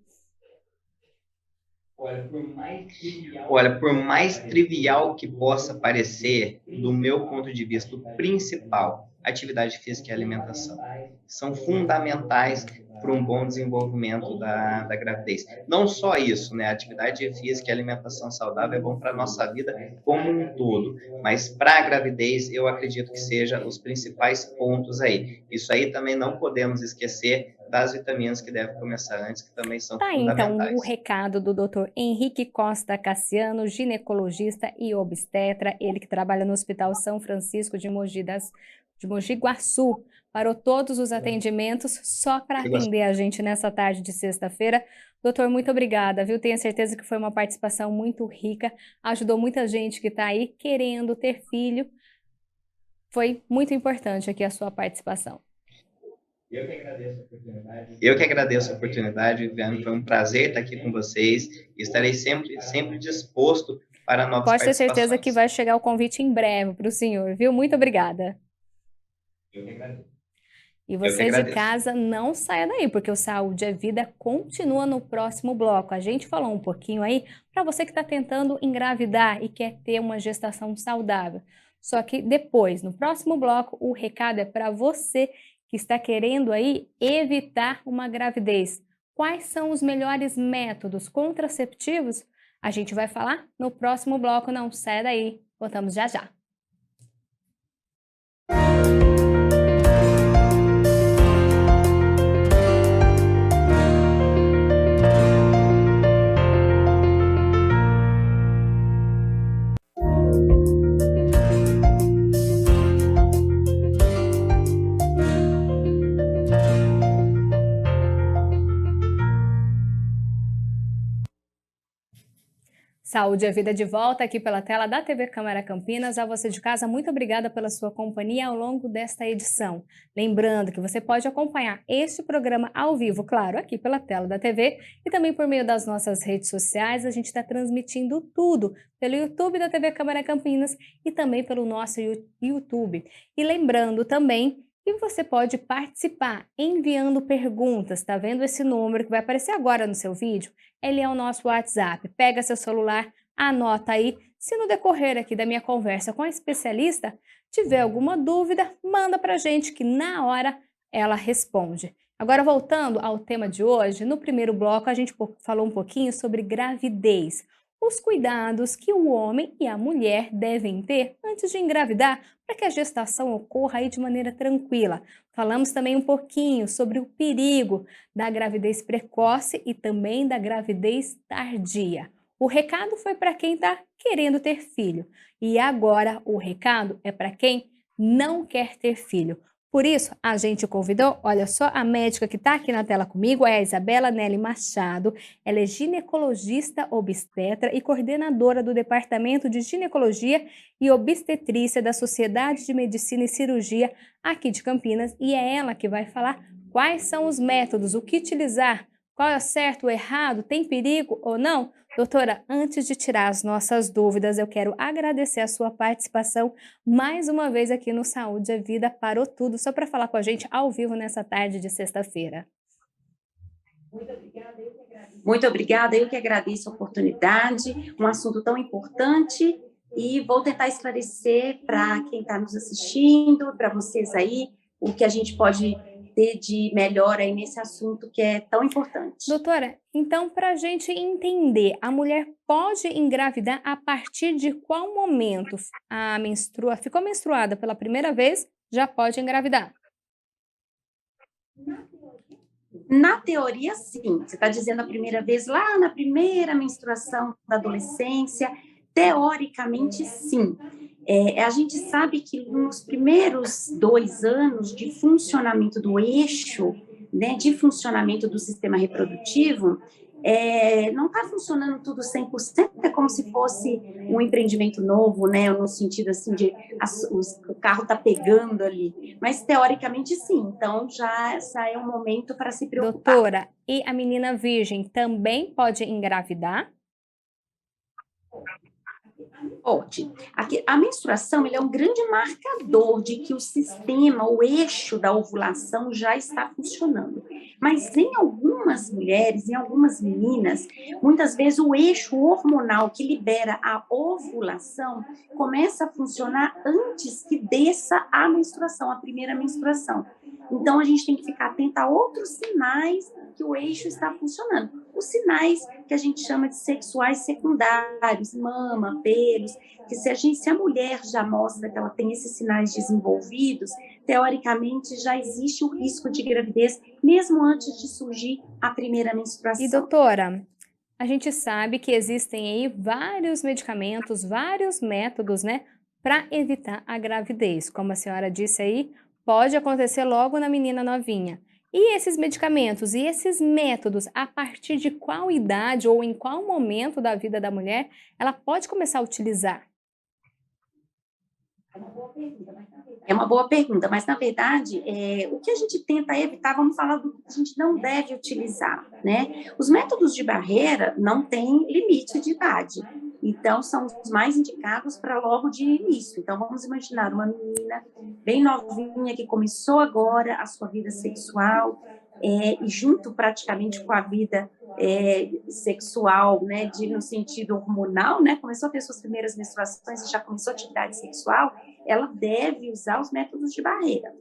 Olha, por mais trivial que possa parecer, do meu ponto de vista, o principal, atividade física e alimentação, são fundamentais para um bom desenvolvimento da gravidez. Não só isso, né? A atividade física e alimentação saudável é bom para a nossa vida como um todo, mas para a gravidez eu acredito que seja os principais pontos aí. Isso aí também não podemos esquecer das vitaminas que devem começar antes, que também são Tá aí, então, o fundamentais. recado do Dr. Henrique Costa Cassiano, ginecologista e obstetra, ele que trabalha no Hospital São Francisco de Mogi Guaçu, parou todos os atendimentos só para atender a gente nessa tarde de sexta-feira. Doutor, muito obrigada, viu? Tenho certeza que foi uma participação muito rica, ajudou muita gente que está aí querendo ter filho. Foi muito importante aqui a sua participação. Eu que agradeço a oportunidade, Viviane. Foi um prazer estar aqui com vocês. Estarei sempre disposto para novas Pode ter certeza que participações. vai chegar o convite em breve para o senhor, viu? Muito obrigada. E Eu que você de agradeço. casa não saia daí, porque o Saúde é Vida continua no próximo bloco. A gente falou um pouquinho aí para você que está tentando engravidar e quer ter uma gestação saudável. Só que depois, no próximo bloco, o recado é para você que está querendo aí evitar uma gravidez. Quais são os melhores métodos contraceptivos? A gente vai falar no próximo bloco, não saia daí. Voltamos já já. Saúde e Vida de volta aqui pela tela da TV Câmara Campinas. A você de casa, muito obrigada pela sua companhia ao longo desta edição. Lembrando que você pode acompanhar este programa ao vivo, claro, aqui pela tela da TV e também por meio das nossas redes sociais. A gente está transmitindo tudo pelo YouTube da TV Câmara Campinas e também pelo nosso YouTube. E lembrando também que você pode participar enviando perguntas. Tá vendo esse número que vai aparecer agora no seu vídeo? Ele é o nosso WhatsApp. Pega seu celular, anota aí. Se no decorrer aqui da minha conversa com a especialista tiver alguma dúvida, manda pra gente que na hora ela responde. Agora voltando ao tema de hoje, no primeiro bloco a gente falou um pouquinho sobre gravidez. Os cuidados que o homem e a mulher devem ter antes de engravidar para que a gestação ocorra aí de maneira tranquila. Falamos também um pouquinho sobre o perigo da gravidez precoce e também da gravidez tardia. O recado foi para quem está querendo ter filho e agora o recado é para quem não quer ter filho. Por isso, a gente convidou, olha só, a médica que está aqui na tela comigo é a Isabela Nelly Machado. Ela é ginecologista obstetra e coordenadora do Departamento de Ginecologia e Obstetrícia da Sociedade de Medicina e Cirurgia aqui de Campinas. E é ela que vai falar quais são os métodos, o que utilizar, qual é o certo, o errado, tem perigo ou não? Doutora, antes de tirar as nossas dúvidas, eu quero agradecer a sua participação mais uma vez aqui no Saúde e Vida Parou Tudo, só para falar com a gente ao vivo nessa tarde de sexta-feira. Muito obrigada, eu que agradeço a oportunidade, um assunto tão importante, e vou tentar esclarecer para quem está nos assistindo, para vocês aí, o que a gente pode ter de melhor aí nesse assunto que é tão importante. Doutora, então para a gente entender, a mulher pode engravidar a partir de qual momento ficou menstruada pela primeira vez, já pode engravidar? Na teoria, sim. Você está dizendo a primeira vez lá na primeira menstruação da adolescência, teoricamente, sim. A gente sabe que nos primeiros 2 anos de funcionamento do eixo, né, de funcionamento do sistema reprodutivo, não está funcionando tudo 100%, é como se fosse um empreendimento novo, né, no sentido assim de o carro está pegando ali, mas teoricamente sim, então já é um momento para se preocupar. Doutora, e a menina virgem também pode engravidar? Pode. A menstruação ele é um grande marcador de que o sistema, o eixo da ovulação já está funcionando. Mas em algumas mulheres, em algumas meninas, muitas vezes o eixo hormonal que libera a ovulação começa a funcionar antes que desça a menstruação, a primeira menstruação. Então, a gente tem que ficar atento a outros sinais que o eixo está funcionando. Os sinais que a gente chama de sexuais secundários, mama, pelos, que se a mulher já mostra que ela tem esses sinais desenvolvidos, teoricamente já existe o risco de gravidez, mesmo antes de surgir a primeira menstruação. E doutora, a gente sabe que existem aí vários medicamentos, vários métodos, né, para evitar a gravidez. Como a senhora disse aí, pode acontecer logo na menina novinha. E esses medicamentos e esses métodos, a partir de qual idade ou em qual momento da vida da mulher ela pode começar a utilizar? É uma boa pergunta, mas na verdade, o que a gente tenta evitar, vamos falar do que a gente não deve utilizar, né? Os métodos de barreira não têm limite de idade, então são os mais indicados para logo de início. Então vamos imaginar uma menina bem novinha que começou agora a sua vida sexual, e junto praticamente com a vida sexual, né, no sentido hormonal, né, começou a ter suas primeiras menstruações e já começou a atividade sexual, ela deve usar os métodos de barreira.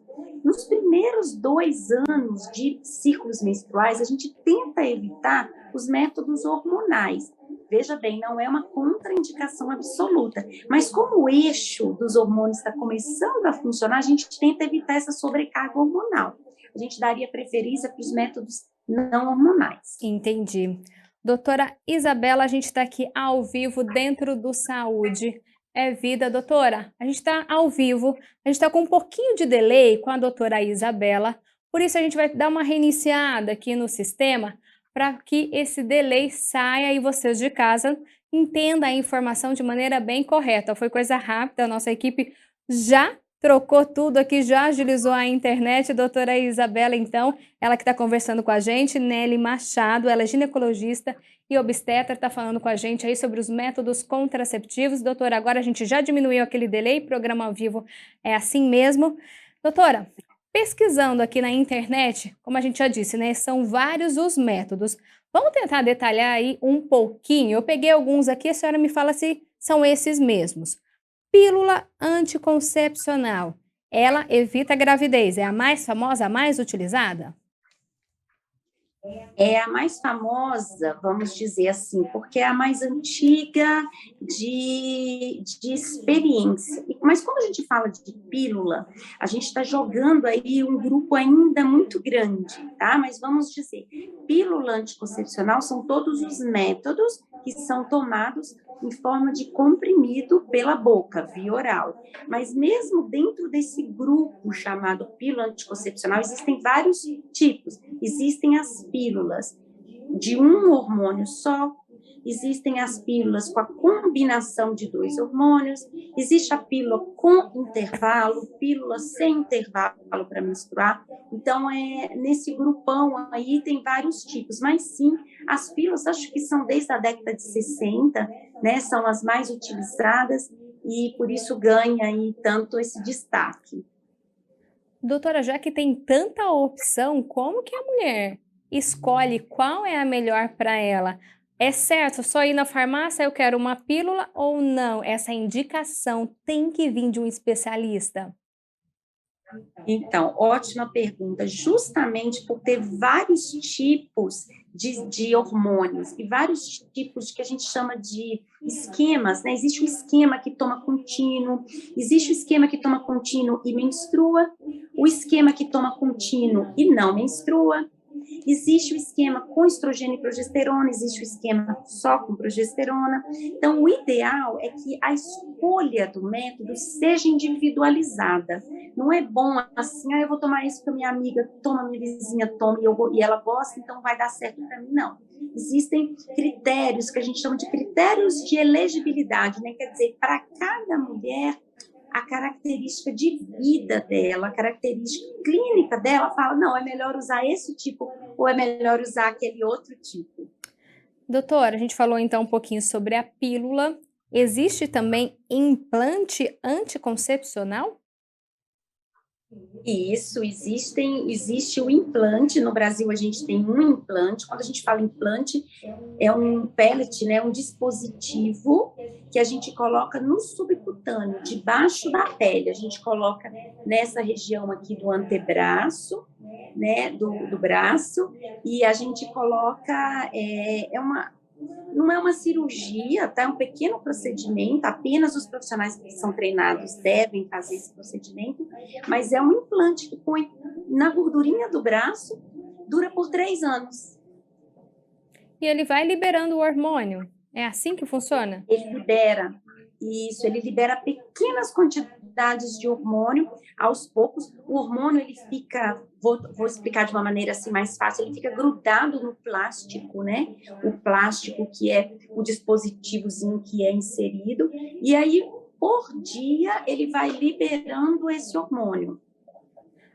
Nos primeiros 2 anos de ciclos menstruais, a gente tenta evitar os métodos hormonais. Veja bem, não é uma contraindicação absoluta, mas como o eixo dos hormônios está começando a funcionar, a gente tenta evitar essa sobrecarga hormonal. A gente daria preferência para os métodos não hormonais. Entendi. Doutora Isabela, a gente está aqui ao vivo dentro do Saúde é Vida. Doutora, a gente está ao vivo, a gente está com um pouquinho de delay com a doutora Isabela, por isso a gente vai dar uma reiniciada aqui no sistema para que esse delay saia e vocês de casa entendam a informação de maneira bem correta. Foi coisa rápida, a nossa equipe já trocou tudo aqui, já agilizou a internet. Doutora Isabela, então, ela que está conversando com a gente, Nelly Machado, ela é ginecologista e obstetra, está falando com a gente aí sobre os métodos contraceptivos. Doutora, agora a gente já diminuiu aquele delay, programa ao vivo é assim mesmo. Doutora, pesquisando aqui na internet, como a gente já disse, né, são vários os métodos. Vamos tentar detalhar aí um pouquinho. Eu peguei alguns aqui, a senhora me fala se são esses mesmos. Pílula anticoncepcional. Ela evita a gravidez. É a mais famosa, a mais utilizada? É a mais famosa, vamos dizer assim, porque é a mais antiga de experiência. Mas quando a gente fala de pílula, a gente está jogando aí um grupo ainda muito grande, tá? Mas vamos dizer, pílula anticoncepcional são todos os métodos que são tomados em forma de comprimido pela boca, via oral. Mas mesmo dentro desse grupo chamado pílula anticoncepcional, existem vários tipos. Existem as pílulas de um hormônio só, existem as pílulas com a combinação de 2 hormônios, existe a pílula com intervalo, pílula sem intervalo para menstruar. Então, nesse grupão aí tem vários tipos, mas sim, as pílulas acho que são desde a década de 60, né, são as mais utilizadas e por isso ganha aí tanto esse destaque. Doutora, já que tem tanta opção, como que a mulher escolhe qual é a melhor para ela? É certo só ir na farmácia, eu quero uma pílula ou não? Essa indicação tem que vir de um especialista? Então, ótima pergunta. Justamente por ter vários tipos de hormônios e vários tipos que a gente chama de esquemas, né? Existe o esquema que toma contínuo, existe o esquema que toma contínuo e menstrua, o esquema que toma contínuo e não menstrua, existe o esquema com estrogênio e progesterona, existe o esquema só com progesterona. Então, o ideal é que a escolha do método seja individualizada. Não é bom assim, eu vou tomar isso para minha amiga, toma, minha vizinha toma, e ela gosta, então vai dar certo para mim. Não. Existem critérios que a gente chama de critérios de elegibilidade, né? Quer dizer, para cada mulher, a característica de vida dela, a característica clínica dela, fala, não, é melhor usar esse tipo ou é melhor usar aquele outro tipo. Doutora, a gente falou então um pouquinho sobre a pílula. Existe também implante anticoncepcional? Isso, existe o implante, no Brasil a gente tem um implante, quando a gente fala implante, é um pellet, né, um dispositivo que a gente coloca no subcutâneo, debaixo da pele, a gente coloca nessa região aqui do antebraço, né, do braço, e a gente coloca, não é uma cirurgia, tá? É um pequeno procedimento, apenas os profissionais que são treinados devem fazer esse procedimento, mas é um implante que põe na gordurinha do braço, dura por 3 anos. E ele vai liberando o hormônio? É assim que funciona? Ele libera pequenas quantidades de hormônio aos poucos. O hormônio, ele fica, vou explicar de uma maneira assim mais fácil, ele fica grudado no plástico, né? O plástico que é o dispositivozinho que é inserido, e aí, por dia, ele vai liberando esse hormônio.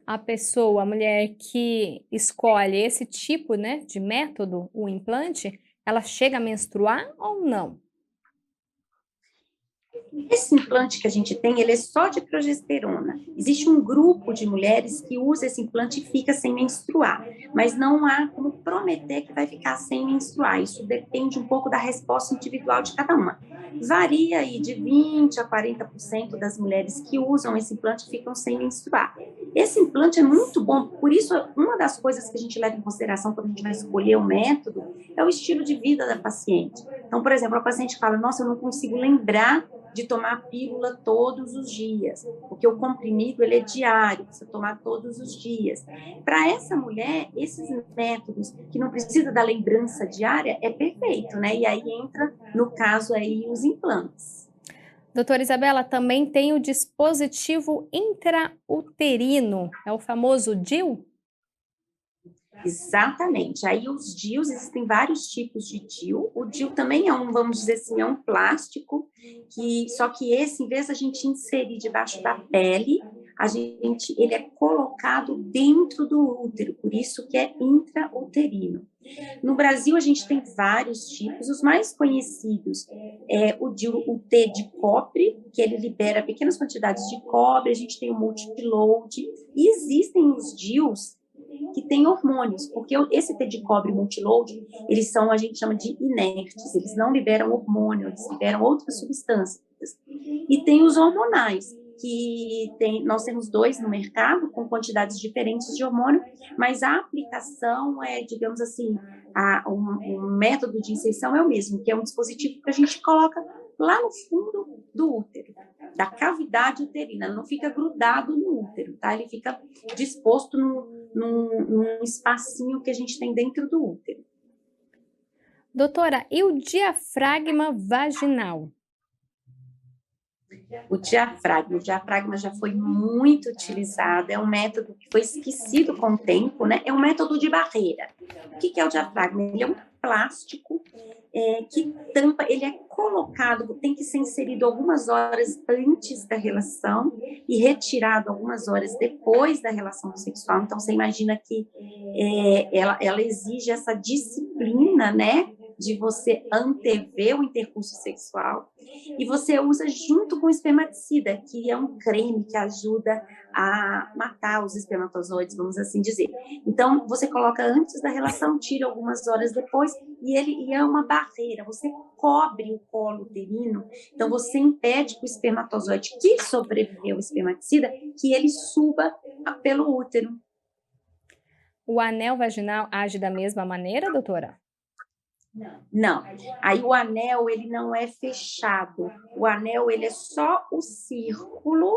A pessoa, a mulher que escolhe esse tipo, né, de método, o implante, ela chega a menstruar ou não? Esse implante que a gente tem, ele é só de progesterona. Existe um grupo de mulheres que usa esse implante e fica sem menstruar, mas não há como prometer que vai ficar sem menstruar. Isso depende um pouco da resposta individual de cada uma. Varia aí de 20% a 40% das mulheres que usam esse implante ficam sem menstruar. Esse implante é muito bom, por isso uma das coisas que a gente leva em consideração quando a gente vai escolher o método é o estilo de vida da paciente. Então, por exemplo, a paciente fala, nossa, eu não consigo lembrar de tomar pílula todos os dias, porque o comprimido ele é diário, você tomar todos os dias. Para essa mulher, esses métodos que não precisa da lembrança diária é perfeito, né? E aí entra, no caso aí, os implantes. Doutora Isabela, também tem o dispositivo intrauterino, é o famoso DIU? Exatamente. Aí os DIUs, existem vários tipos de DIU. O DIU também é um, vamos dizer assim, é um plástico, só que esse, em vez de a gente inserir debaixo da pele, ele é colocado dentro do útero, por isso que é intrauterino. No Brasil, a gente tem vários tipos, os mais conhecidos é o DIU, o T de cobre, que ele libera pequenas quantidades de cobre, a gente tem o multiload, e existem os DIUs que têm hormônios, porque esse T de cobre multiload, eles são, a gente chama de inertes, eles não liberam hormônio, eles liberam outras substâncias. E tem os hormonais, nós temos 2 no mercado, com quantidades diferentes de hormônio, mas a aplicação é, digamos assim, o método de inserção é o mesmo, que é um dispositivo que a gente coloca lá no fundo do útero, da cavidade uterina, não fica grudado no útero, tá? Ele fica disposto num espacinho que a gente tem dentro do útero. Doutora, e o diafragma vaginal? O diafragma já foi muito utilizado, é um método que foi esquecido com o tempo, né? É um método de barreira. O que é o diafragma? Ele é um plástico que tampa, ele é colocado, tem que ser inserido algumas horas antes da relação e retirado algumas horas depois da relação sexual. Então, você imagina que ela exige essa disciplina, né? De você antever o intercurso sexual, e você usa junto com o espermaticida, que é um creme que ajuda a matar os espermatozoides, vamos assim dizer. Então, você coloca antes da relação, tira algumas horas depois, e é uma barreira, você cobre o colo uterino, então você impede que o espermatozoide que sobreviveu ao espermaticida, que ele suba pelo útero. O anel vaginal age da mesma maneira, doutora? Não, aí o anel, ele não é fechado, o anel, ele é só o círculo.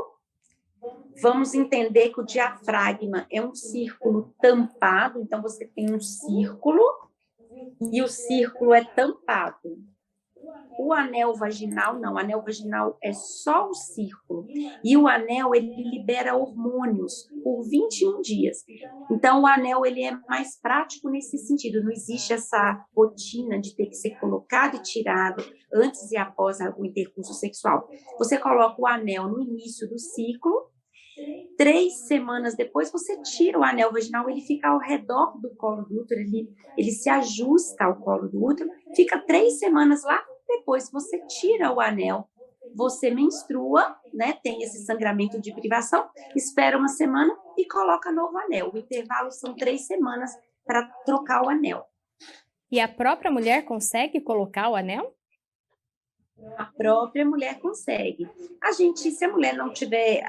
Vamos entender que o diafragma é um círculo tampado, então você tem um círculo e o círculo é tampado. O anel vaginal, não, o anel vaginal é só o círculo. E o anel, ele libera hormônios por 21 dias. Então, o anel, ele é mais prático nesse sentido. Não existe essa rotina de ter que ser colocado e tirado antes e após o intercurso sexual. Você coloca o anel no início do ciclo, 3 semanas depois você tira o anel vaginal, ele fica ao redor do colo do útero, ele se ajusta ao colo do útero, fica 3 semanas lá, depois você tira o anel, você menstrua, né, tem esse sangramento de privação, espera uma semana e coloca novo anel. O intervalo são 3 semanas para trocar o anel. E a própria mulher consegue colocar o anel? A própria mulher consegue. Se a mulher não tiver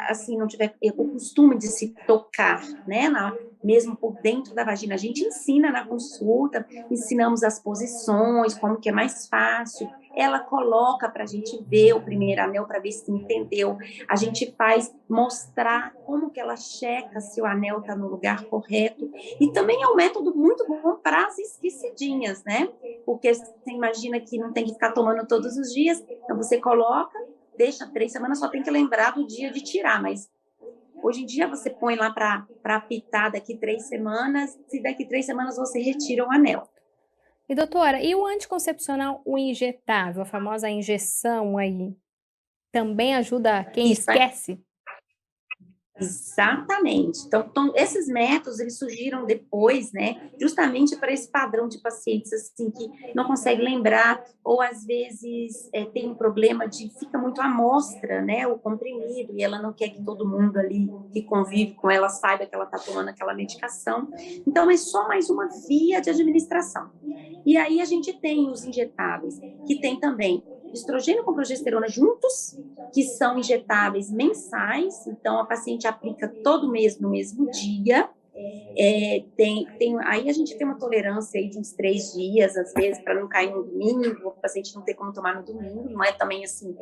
o costume de se tocar, né, mesmo por dentro da vagina, a gente ensina na consulta, ensinamos as posições, como que é mais fácil. Ela coloca para a gente ver o primeiro anel para ver se entendeu. A gente faz mostrar como que ela checa se o anel está no lugar correto. E também é um método muito bom para as esquecidinhas, né? Porque você imagina que não tem que ficar tomando todos os dias, então você coloca, deixa 3 semanas, só tem que lembrar do dia de tirar, mas hoje em dia você põe lá para apitar daqui 3 semanas, e daqui 3 semanas você retira o anel. E doutora, e o anticoncepcional, o injetável, a famosa injeção aí, também ajuda quem esquece? Exatamente. Então, esses métodos, eles surgiram depois, né, justamente para esse padrão de pacientes, assim, que não consegue lembrar, ou às vezes tem um problema fica muito à mostra, né, o comprimido, e ela não quer que todo mundo ali que convive com ela saiba que ela está tomando aquela medicação. Então, é só mais uma via de administração. E aí a gente tem os injetáveis, que tem também estrogênio com progesterona juntos, que são injetáveis mensais, então a paciente aplica todo mês no mesmo dia. Aí a gente tem uma tolerância aí de uns 3 dias, às vezes, para não cair no domingo, o paciente não ter como tomar no domingo, não é também assim,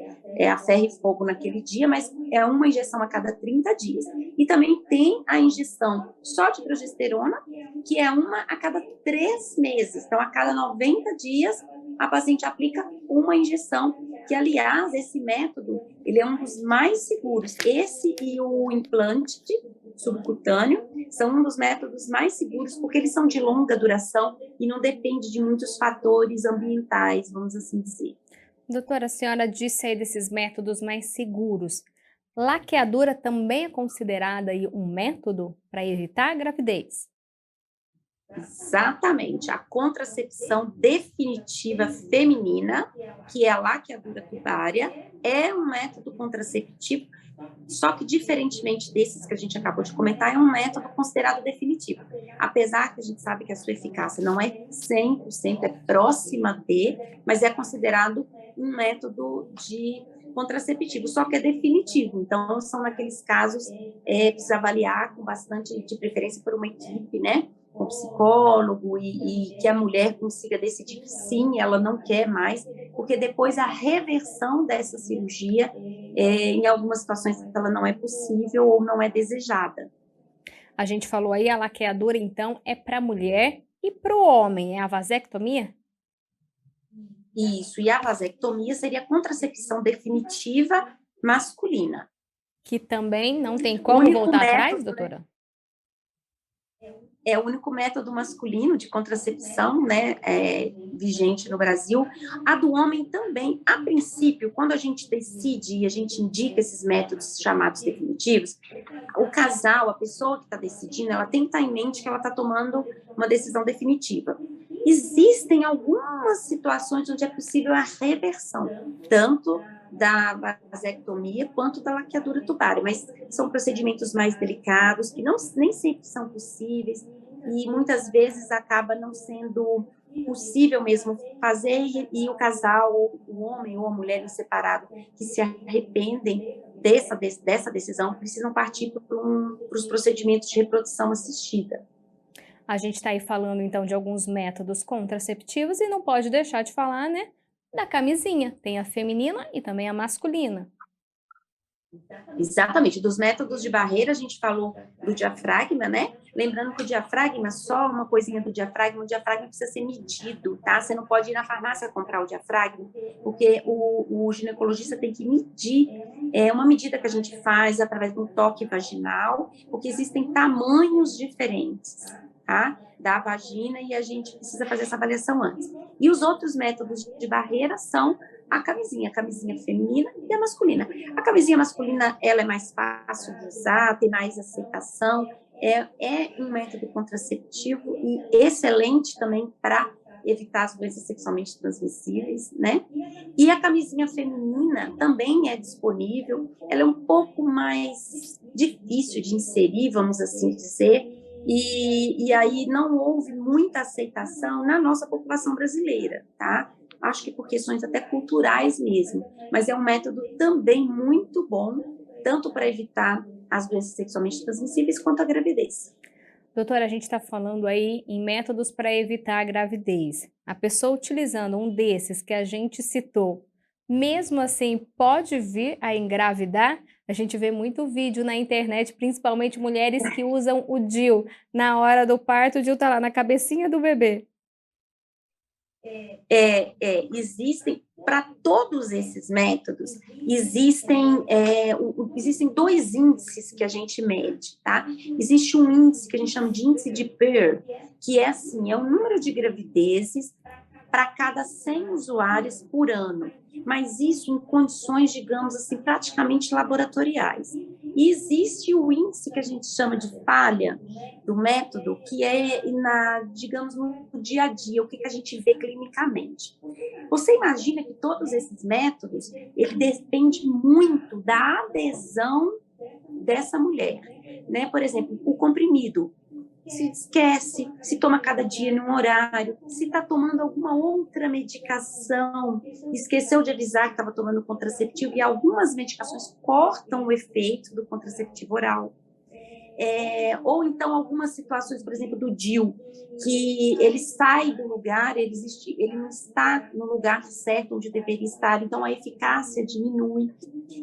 a ferro e fogo naquele dia, mas é uma injeção a cada 30 dias. E também tem a injeção só de progesterona, que é uma a cada 3 meses, então a cada 90 dias a paciente aplica uma injeção, que, aliás, esse método, ele é um dos mais seguros. Esse e o implante subcutâneo são um dos métodos mais seguros, porque eles são de longa duração e não depende de muitos fatores ambientais, vamos assim dizer. Doutora, a senhora disse aí desses métodos mais seguros. Laqueadura também é considerada aí um método para evitar a gravidez? Exatamente, a contracepção definitiva feminina, que é a laqueadura tubária, é um método contraceptivo, só que diferentemente desses que a gente acabou de comentar, é um método considerado definitivo. Apesar que a gente sabe que a sua eficácia não é 100%, é próxima de, mas é considerado um método de contraceptivo, só que é definitivo. Então, são naqueles casos, precisa avaliar com bastante, de preferência por uma equipe, né? Com psicólogo e que a mulher consiga decidir que sim, ela não quer mais, porque depois a reversão dessa cirurgia, em algumas situações ela não é possível ou não é desejada. A gente falou aí, a laqueadura então é para a mulher e para o homem, é a vasectomia? Isso, e a vasectomia seria a contracepção definitiva masculina. Que também não tem O como único voltar atrás, método, doutora? é o único método masculino de contracepção, né, vigente no Brasil. A do homem também. A princípio, quando a gente decide e a gente indica esses métodos chamados definitivos, o casal, a pessoa que está decidindo, ela tem que estar em mente que ela está tomando uma decisão definitiva. Existem algumas situações onde é possível a reversão, tanto da vasectomia quanto da laqueadura tubária, mas são procedimentos mais delicados, que nem sempre são possíveis, e muitas vezes acaba não sendo possível mesmo fazer, e o casal, o homem ou a mulher separado, que se arrependem dessa decisão, precisam partir para os procedimentos de reprodução assistida. A gente está aí falando então de alguns métodos contraceptivos e não pode deixar de falar, né, da camisinha. Tem a feminina e também a masculina. Exatamente, dos métodos de barreira a gente falou do diafragma, né? Lembrando que o diafragma, só uma coisinha do diafragma, o diafragma precisa ser medido, tá? Você não pode ir na farmácia comprar o diafragma, porque o ginecologista tem que medir, uma medida que a gente faz através de um toque vaginal, porque existem tamanhos diferentes, tá? Da vagina, e a gente precisa fazer essa avaliação antes. E os outros métodos de barreira são a camisinha feminina e a masculina. A camisinha masculina, ela é mais fácil de usar, tem mais aceitação, é um método contraceptivo e excelente também para evitar as doenças sexualmente transmissíveis, né? E a camisinha feminina também é disponível, ela é um pouco mais difícil de inserir, vamos assim dizer, e aí não houve muita aceitação na nossa população brasileira, tá? Acho que por questões até culturais mesmo, mas é um método também muito bom, tanto para evitar as doenças sexualmente transmissíveis quanto a gravidez. Doutora, a gente está falando aí em métodos para evitar a gravidez. A pessoa utilizando um desses que a gente citou, mesmo assim, pode vir a engravidar? A gente vê muito vídeo na internet, principalmente mulheres que usam o DIU. Na hora do parto, o DIU está lá na cabecinha do bebê. Existem, para todos esses métodos, existem dois índices que a gente mede, tá? Existe um índice que a gente chama de índice de Pearl, que é assim, é o número de gravidezes para cada 100 usuários por ano, mas isso em condições, digamos assim, praticamente laboratoriais. E existe o índice que a gente chama de falha do método, que é, digamos, no dia a dia, o que a gente vê clinicamente. Você imagina que todos esses métodos, ele depende muito da adesão dessa mulher, né? Por exemplo, o comprimido, se esquece, se toma cada dia num horário, se está tomando alguma outra medicação, esqueceu de avisar que estava tomando contraceptivo, e algumas medicações cortam o efeito do contraceptivo oral. Ou então algumas situações, por exemplo, do DIU, que ele sai do lugar, ele não está no lugar certo onde deveria estar, então a eficácia diminui.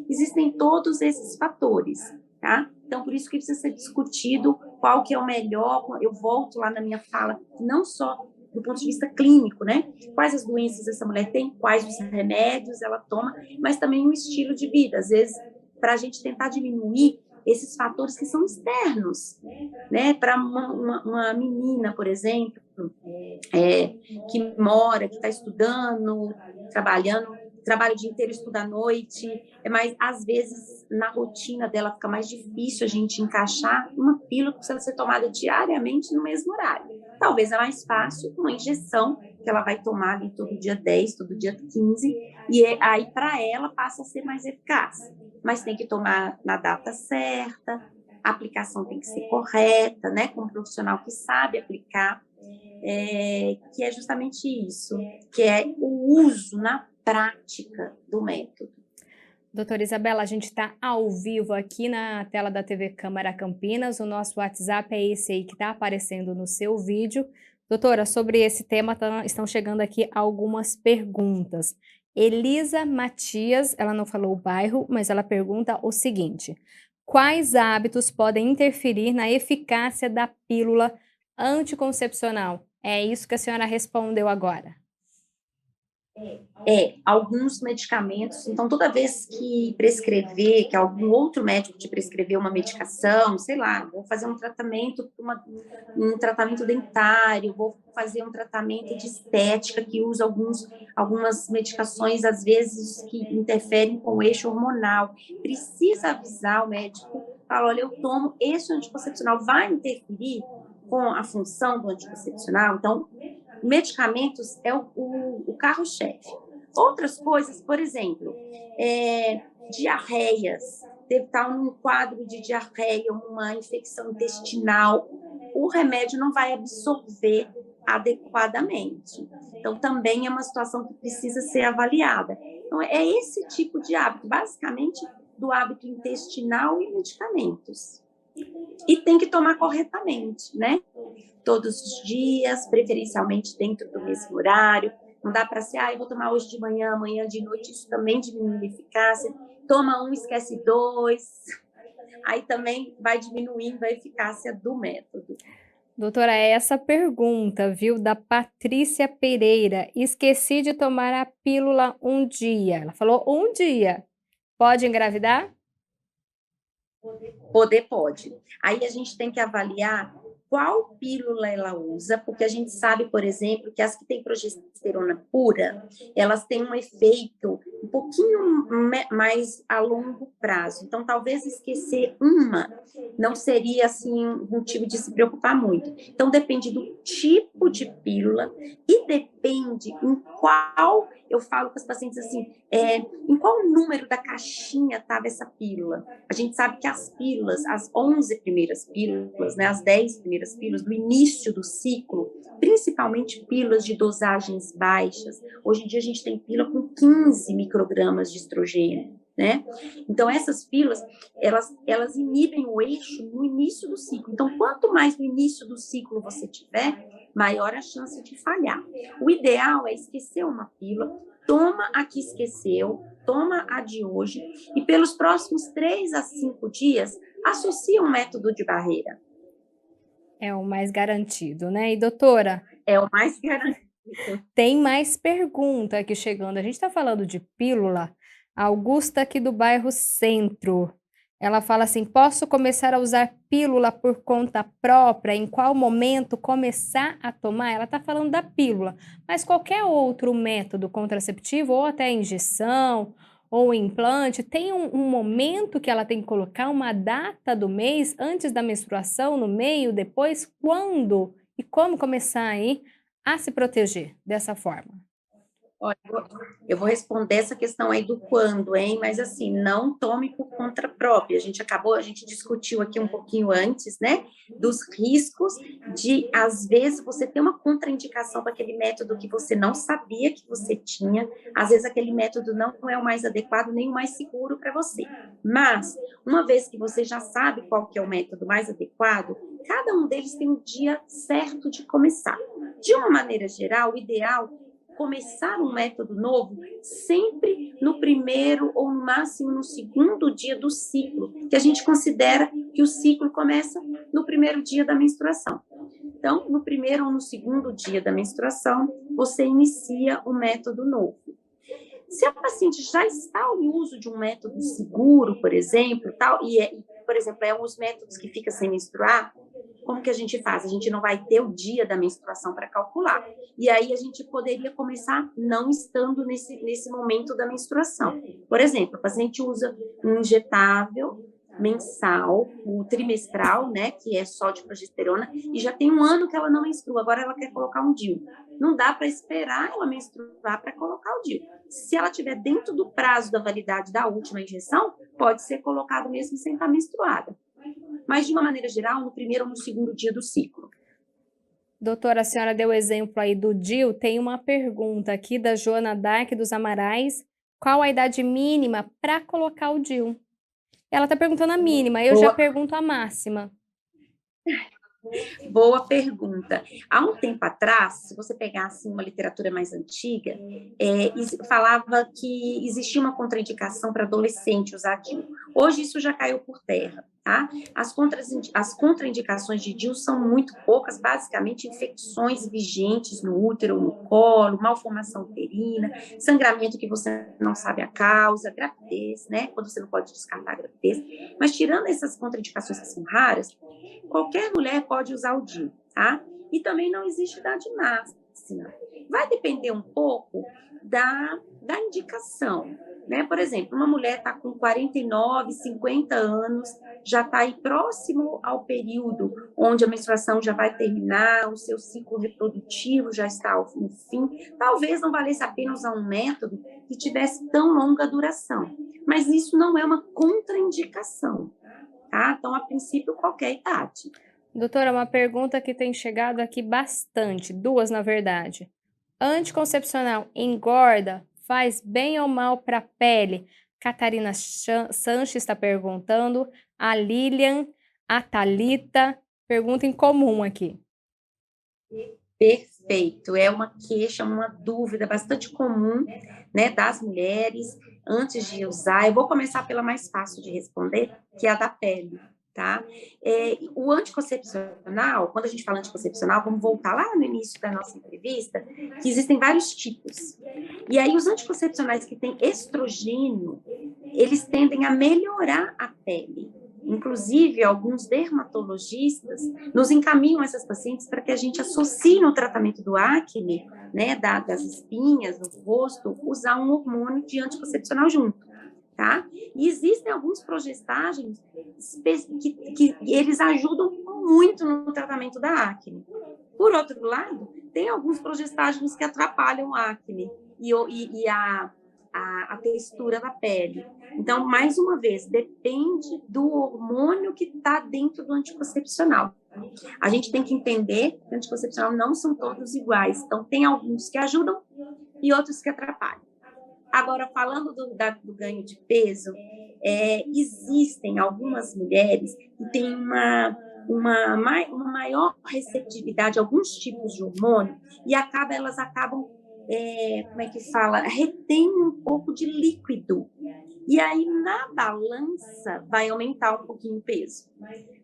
Existem todos esses fatores, tá? Então, por isso que precisa ser discutido qual que é o melhor. Eu volto lá na minha fala, não só do ponto de vista clínico, né? Quais as doenças essa mulher tem, quais os remédios ela toma, mas também o estilo de vida. Às vezes, para a gente tentar diminuir esses fatores que são externos, né? Para uma menina, por exemplo, que mora, que está estudando, trabalhando, trabalha o dia inteiro, estuda à noite, mas às vezes na rotina dela fica mais difícil a gente encaixar uma pílula que precisa ser tomada diariamente no mesmo horário. Talvez é mais fácil uma injeção que ela vai tomar ali todo dia 10, todo dia 15, e aí para ela passa a ser mais eficaz. Mas tem que tomar na data certa, a aplicação tem que ser correta, né, com um profissional que sabe aplicar, que é justamente isso, que é o uso na prática do método. Doutora Isabela, a gente está ao vivo aqui na tela da TV Câmara Campinas, o nosso WhatsApp é esse aí que está aparecendo no seu vídeo. Doutora, sobre esse tema estão chegando aqui algumas perguntas. Elisa Matias, ela não falou o bairro, mas ela pergunta o seguinte: quais hábitos podem interferir na eficácia da pílula anticoncepcional? É isso que a senhora respondeu agora. Alguns medicamentos, então toda vez que prescrever, que algum outro médico te prescrever uma medicação, sei lá, vou fazer um tratamento, um tratamento dentário, vou fazer um tratamento de estética que usa algumas medicações, às vezes, que interferem com o eixo hormonal. Precisa avisar o médico, fala, olha, eu tomo esse anticoncepcional, vai interferir com a função do anticoncepcional? Então, medicamentos é o carro-chefe. Outras coisas, por exemplo, diarreias, deve estar num quadro de diarreia, uma infecção intestinal, o remédio não vai absorver adequadamente. Então, também é uma situação que precisa ser avaliada. Então, é esse tipo de hábito, basicamente, do hábito intestinal e medicamentos. E tem que tomar corretamente, né? Todos os dias, preferencialmente dentro do mesmo horário. Não dá para ser, eu vou tomar hoje de manhã, amanhã de noite, isso também diminui a eficácia. Toma um, esquece dois. Aí também vai diminuindo a eficácia do método. Doutora, essa pergunta, viu, da Patrícia Pereira. Esqueci de tomar a pílula um dia. Ela falou um dia. Pode engravidar? Pode. Aí a gente tem que avaliar qual pílula ela usa, porque a gente sabe, por exemplo, que as que têm progesterona pura, elas têm um efeito um pouquinho mais a longo prazo. Então, talvez esquecer uma não seria, assim, motivo de se preocupar muito. Então, depende do tipo de pílula e depende em qual, eu falo com os pacientes assim, em qual número da caixinha estava essa pílula. A gente sabe que as pílulas, as 11 primeiras pílulas, né, as 10 primeiras pílulas do início do ciclo, principalmente pílulas de dosagens baixas. Hoje em dia a gente tem pílula com 15 microgramas de estrogênio, né? Então essas pílulas, elas inibem o eixo no início do ciclo. Então quanto mais no início do ciclo você tiver, maior a chance de falhar. O ideal é esquecer uma pílula, toma a que esqueceu, toma a de hoje e pelos próximos 3 a 5 dias associa um método de barreira. É o mais garantido, né? E doutora? É o mais garantido. Tem mais pergunta aqui chegando. A gente está falando de pílula. A Augusta aqui do bairro Centro. Ela fala assim, posso começar a usar pílula por conta própria? Em qual momento começar a tomar? Ela está falando da pílula, mas qualquer outro método contraceptivo, ou até injeção, ou implante, tem um momento que ela tem que colocar uma data do mês, antes da menstruação, no meio, depois, quando e como começar aí a se proteger dessa forma? Olha, eu vou responder essa questão aí do quando, hein? Mas assim, não tome por conta própria. A gente discutiu aqui um pouquinho antes, né? Dos riscos de, às vezes, você ter uma contraindicação para aquele método que você não sabia que você tinha. Às vezes, aquele método não é o mais adequado, nem o mais seguro para você. Mas, uma vez que você já sabe qual que é o método mais adequado, cada um deles tem um dia certo de começar. De uma maneira geral, o ideal começar um método novo sempre no primeiro ou no máximo no segundo dia do ciclo, que a gente considera que o ciclo começa no primeiro dia da menstruação. Então, no primeiro ou no segundo dia da menstruação, você inicia o método novo. Se a paciente já está em uso de um método seguro, por exemplo, tal, por exemplo, é um dos métodos que fica sem menstruar, como que a gente faz? A gente não vai ter o dia da menstruação para calcular. E aí a gente poderia começar não estando nesse momento da menstruação. Por exemplo, a paciente usa um injetável mensal, o trimestral, né, que é só de progesterona, e já tem um ano que ela não menstrua, agora ela quer colocar um DIU. Não dá para esperar ela menstruar para colocar o DIU. Se ela estiver dentro do prazo da validade da última injeção, pode ser colocado mesmo sem estar menstruada. Mas, de uma maneira geral, no primeiro ou no segundo dia do ciclo. Doutora, a senhora deu o exemplo aí do DIU. Tem uma pergunta aqui da Joana Dark dos Amarais. Qual a idade mínima para colocar o DIU? Ela está perguntando a mínima, eu já pergunto a máxima. Boa pergunta. Há um tempo atrás, se você pegasse uma literatura mais antiga, falava que existia uma contraindicação para adolescente usar DIU. Hoje isso já caiu por terra, tá? As contraindicações de DIU são muito poucas, basicamente infecções vigentes no útero ou no colo, malformação uterina, sangramento que você não sabe a causa, gravidez, né? Quando você não pode descartar a gravidez. Mas tirando essas contraindicações que são raras, qualquer mulher pode usar o DIU, tá? E também não existe idade máxima. Vai depender um pouco da indicação, né? Por exemplo, uma mulher está com 49, 50 anos, já está aí próximo ao período onde a menstruação já vai terminar, o seu ciclo reprodutivo já está no fim. Talvez não valesse a pena usar um método que tivesse tão longa duração, mas isso não é uma contraindicação. Tá? Então, a princípio, qualquer idade. Doutora, uma pergunta que tem chegado aqui bastante, duas na verdade. Anticoncepcional engorda? Faz bem ou mal para a pele? Catarina Sanches está perguntando, a Lilian, a Thalita, pergunta em comum aqui. Perfeito, é uma queixa, uma dúvida bastante comum, né, das mulheres antes de usar. Eu vou começar pela mais fácil de responder, que é a da pele, tá? O anticoncepcional, quando a gente fala anticoncepcional, vamos voltar lá no início da nossa entrevista, que existem vários tipos. E aí os anticoncepcionais que têm estrogênio, eles tendem a melhorar a pele. Inclusive, alguns dermatologistas nos encaminham essas pacientes para que a gente associe no tratamento do acne, né, das espinhas no rosto, usar um hormônio de anticoncepcional junto, tá? E existem alguns progestágenos que eles ajudam muito no tratamento da acne. Por outro lado, tem alguns progestágenos que atrapalham a acne e a textura da pele. Então, mais uma vez, depende do hormônio que está dentro do anticoncepcional. A gente tem que entender que o anticoncepcional não são todos iguais. Então, tem alguns que ajudam e outros que atrapalham. Agora, falando do ganho de peso, existem algumas mulheres que têm uma maior receptividade a alguns tipos de hormônio e elas acabam como é que fala? Retém um pouco de líquido. E aí, na balança, vai aumentar um pouquinho o peso.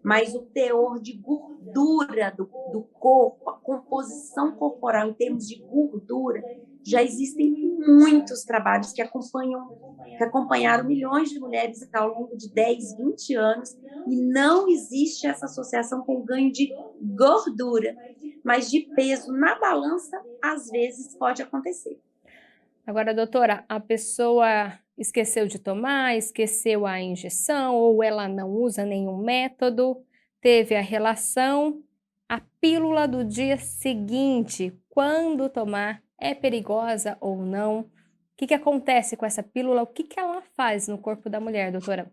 Mas o teor de gordura do corpo, a composição corporal em termos de gordura, já existem muitos trabalhos que acompanharam milhões de mulheres ao longo de 10, 20 anos, e não existe essa associação com o ganho de gordura, mas de peso na balança, às vezes pode acontecer. Agora, doutora, a pessoa esqueceu de tomar, esqueceu a injeção, ou ela não usa nenhum método, teve a relação, a pílula do dia seguinte, quando tomar, é perigosa ou não? O que acontece com essa pílula? O que ela faz no corpo da mulher, doutora?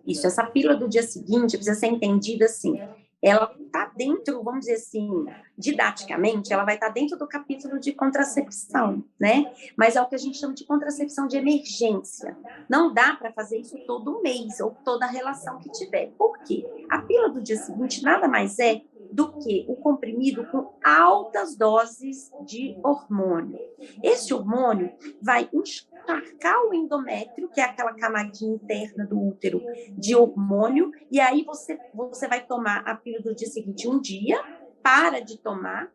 Isso, essa pílula do dia seguinte precisa ser entendida assim. Ela está dentro, vamos dizer assim, didaticamente, ela vai estar dentro do capítulo de contracepção, né? Mas é o que a gente chama de contracepção de emergência. Não dá para fazer isso todo mês ou toda relação que tiver. Por quê? A pílula do dia seguinte nada mais é do que o comprimido com altas doses de hormônio. Esse hormônio vai encharcar o endométrio, que é aquela camadinha interna do útero de hormônio, e aí você vai tomar a pílula do dia seguinte um dia, para de tomar,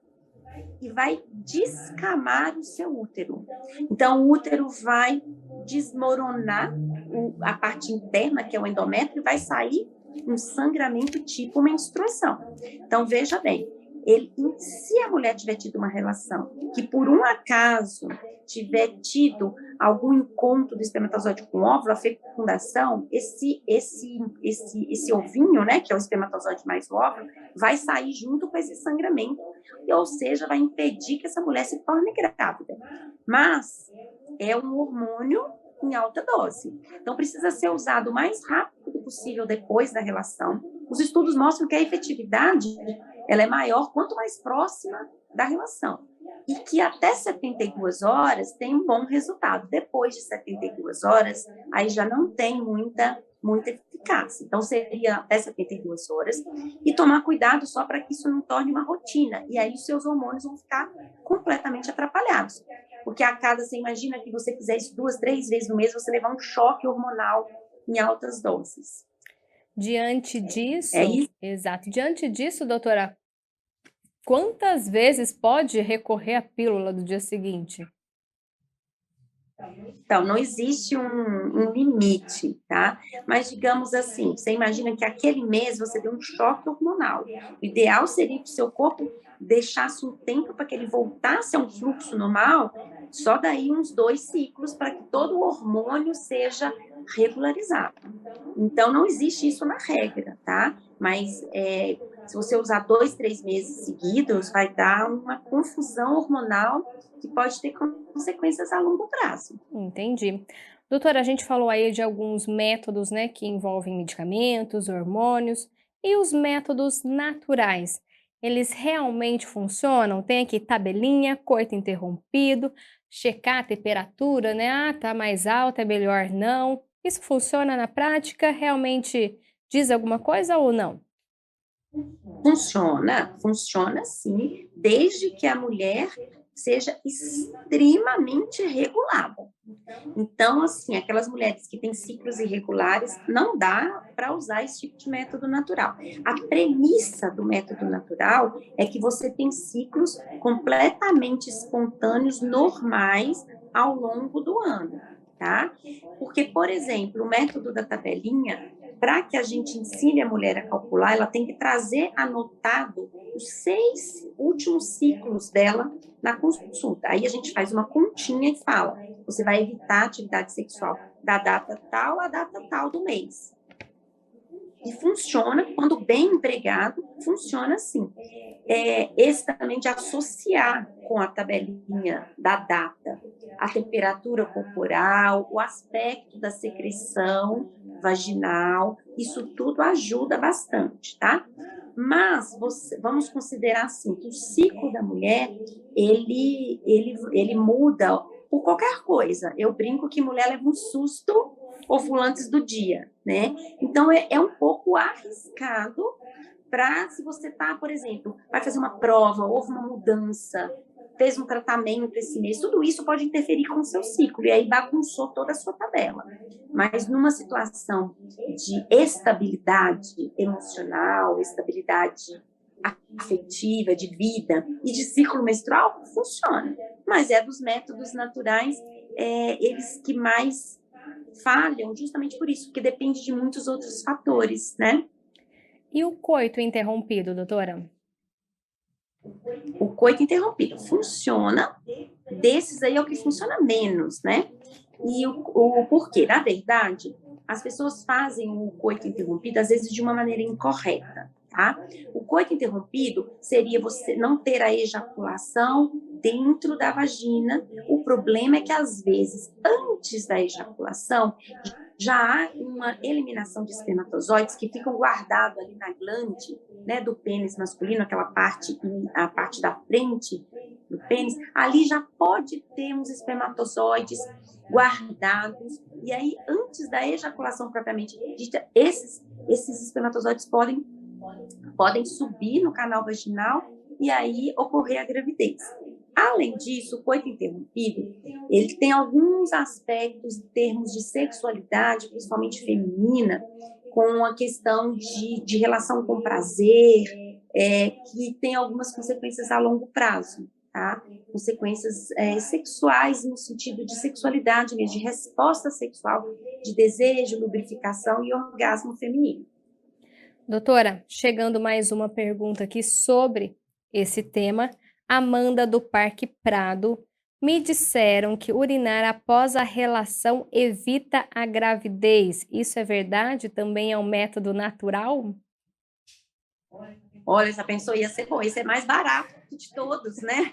e vai descamar o seu útero. Então, o útero vai desmoronar a parte interna, que é o endométrio, e vai sair um sangramento tipo menstruação. Então, veja bem, se a mulher tiver tido uma relação que, por um acaso, tiver tido algum encontro do espermatozoide com o óvulo, a fecundação, esse ovinho, né, que é o espermatozoide mais o óvulo, vai sair junto com esse sangramento, ou seja, vai impedir que essa mulher se torne grávida. Mas é um hormônio em alta dose. Então, precisa ser usado o mais rápido possível depois da relação. Os estudos mostram que a efetividade ela é maior quanto mais próxima da relação. E que até 72 horas tem um bom resultado. Depois de 72 horas, aí já não tem muita eficácia. Então, seria até 72 horas. E tomar cuidado só para que isso não torne uma rotina. E aí os seus hormônios vão ficar completamente atrapalhados. Porque você imagina que você fizer isso 2, 3 vezes no mês, você levar um choque hormonal em altas doses. Diante disso, isso. Exato. Diante disso, doutora, quantas vezes pode recorrer à pílula do dia seguinte? Então, não existe um limite, tá? Mas, digamos assim, você imagina que aquele mês você deu um choque hormonal. O ideal seria que o seu corpo deixasse um tempo para que ele voltasse a um fluxo normal, só daí uns 2 ciclos, para que todo o hormônio seja regularizado. Então, não existe isso na regra, tá? Mas se você usar 2, 3 meses seguidos, vai dar uma confusão hormonal que pode ter consequências a longo prazo. Entendi. Doutora, a gente falou aí de alguns métodos, né, que envolvem medicamentos, hormônios, e os métodos naturais. Eles realmente funcionam? Tem aqui tabelinha, coito interrompido, checar a temperatura, né? Ah, tá mais alta, é melhor não. Isso funciona na prática? Realmente diz alguma coisa ou não? Funciona sim, desde que a mulher seja extremamente regulada. Então, assim, aquelas mulheres que têm ciclos irregulares, não dá para usar esse tipo de método natural. A premissa do método natural é que você tem ciclos completamente espontâneos, normais, ao longo do ano, tá? Porque, por exemplo, o método da tabelinha, para que a gente ensine a mulher a calcular, ela tem que trazer anotado os 6 últimos ciclos dela na consulta. Aí a gente faz uma continha e fala, você vai evitar a atividade sexual da data tal à data tal do mês. E funciona, quando bem empregado, funciona assim. Esse também de associar com a tabelinha da data a temperatura corporal, o aspecto da secreção vaginal, isso tudo ajuda bastante, tá? Mas vamos considerar assim, que o ciclo da mulher, ele muda por qualquer coisa. Eu brinco que mulher leva um susto ovulantes do dia, né? Então, é um pouco arriscado para, se você tá, por exemplo, vai fazer uma prova, houve uma mudança, fez um tratamento esse mês, tudo isso pode interferir com o seu ciclo, e aí bagunçou toda a sua tabela. Mas numa situação de estabilidade emocional, estabilidade afetiva, de vida e de ciclo menstrual, funciona. Mas é dos métodos naturais, eles que mais falham justamente por isso, porque depende de muitos outros fatores, né? E o coito interrompido, doutora? O coito interrompido funciona, desses aí é o que funciona menos, né? E o porquê? Na verdade, as pessoas fazem o coito interrompido, às vezes, de uma maneira incorreta, tá? O coito interrompido seria você não ter a ejaculação dentro da vagina. O problema é que, às vezes, antes da ejaculação, já há uma eliminação de espermatozoides que ficam guardados ali na glande, né, do pênis masculino, aquela parte, a parte da frente do pênis, ali já pode ter uns espermatozoides guardados, e aí, antes da ejaculação propriamente dita, esses espermatozoides podem subir no canal vaginal e aí ocorrer a gravidez. Além disso, o coito interrompido, ele tem alguns aspectos em termos de sexualidade, principalmente feminina, com a questão de relação com prazer, que tem algumas consequências a longo prazo, tá? Consequências sexuais no sentido de sexualidade, mesmo, de resposta sexual, de desejo, lubrificação e orgasmo feminino. Doutora, chegando mais uma pergunta aqui sobre esse tema. Amanda do Parque Prado. Me disseram que urinar após a relação evita a gravidez. Isso é verdade? Também é um método natural? Olha, essa pessoa ia ser bom, esse é mais barato de todos, né?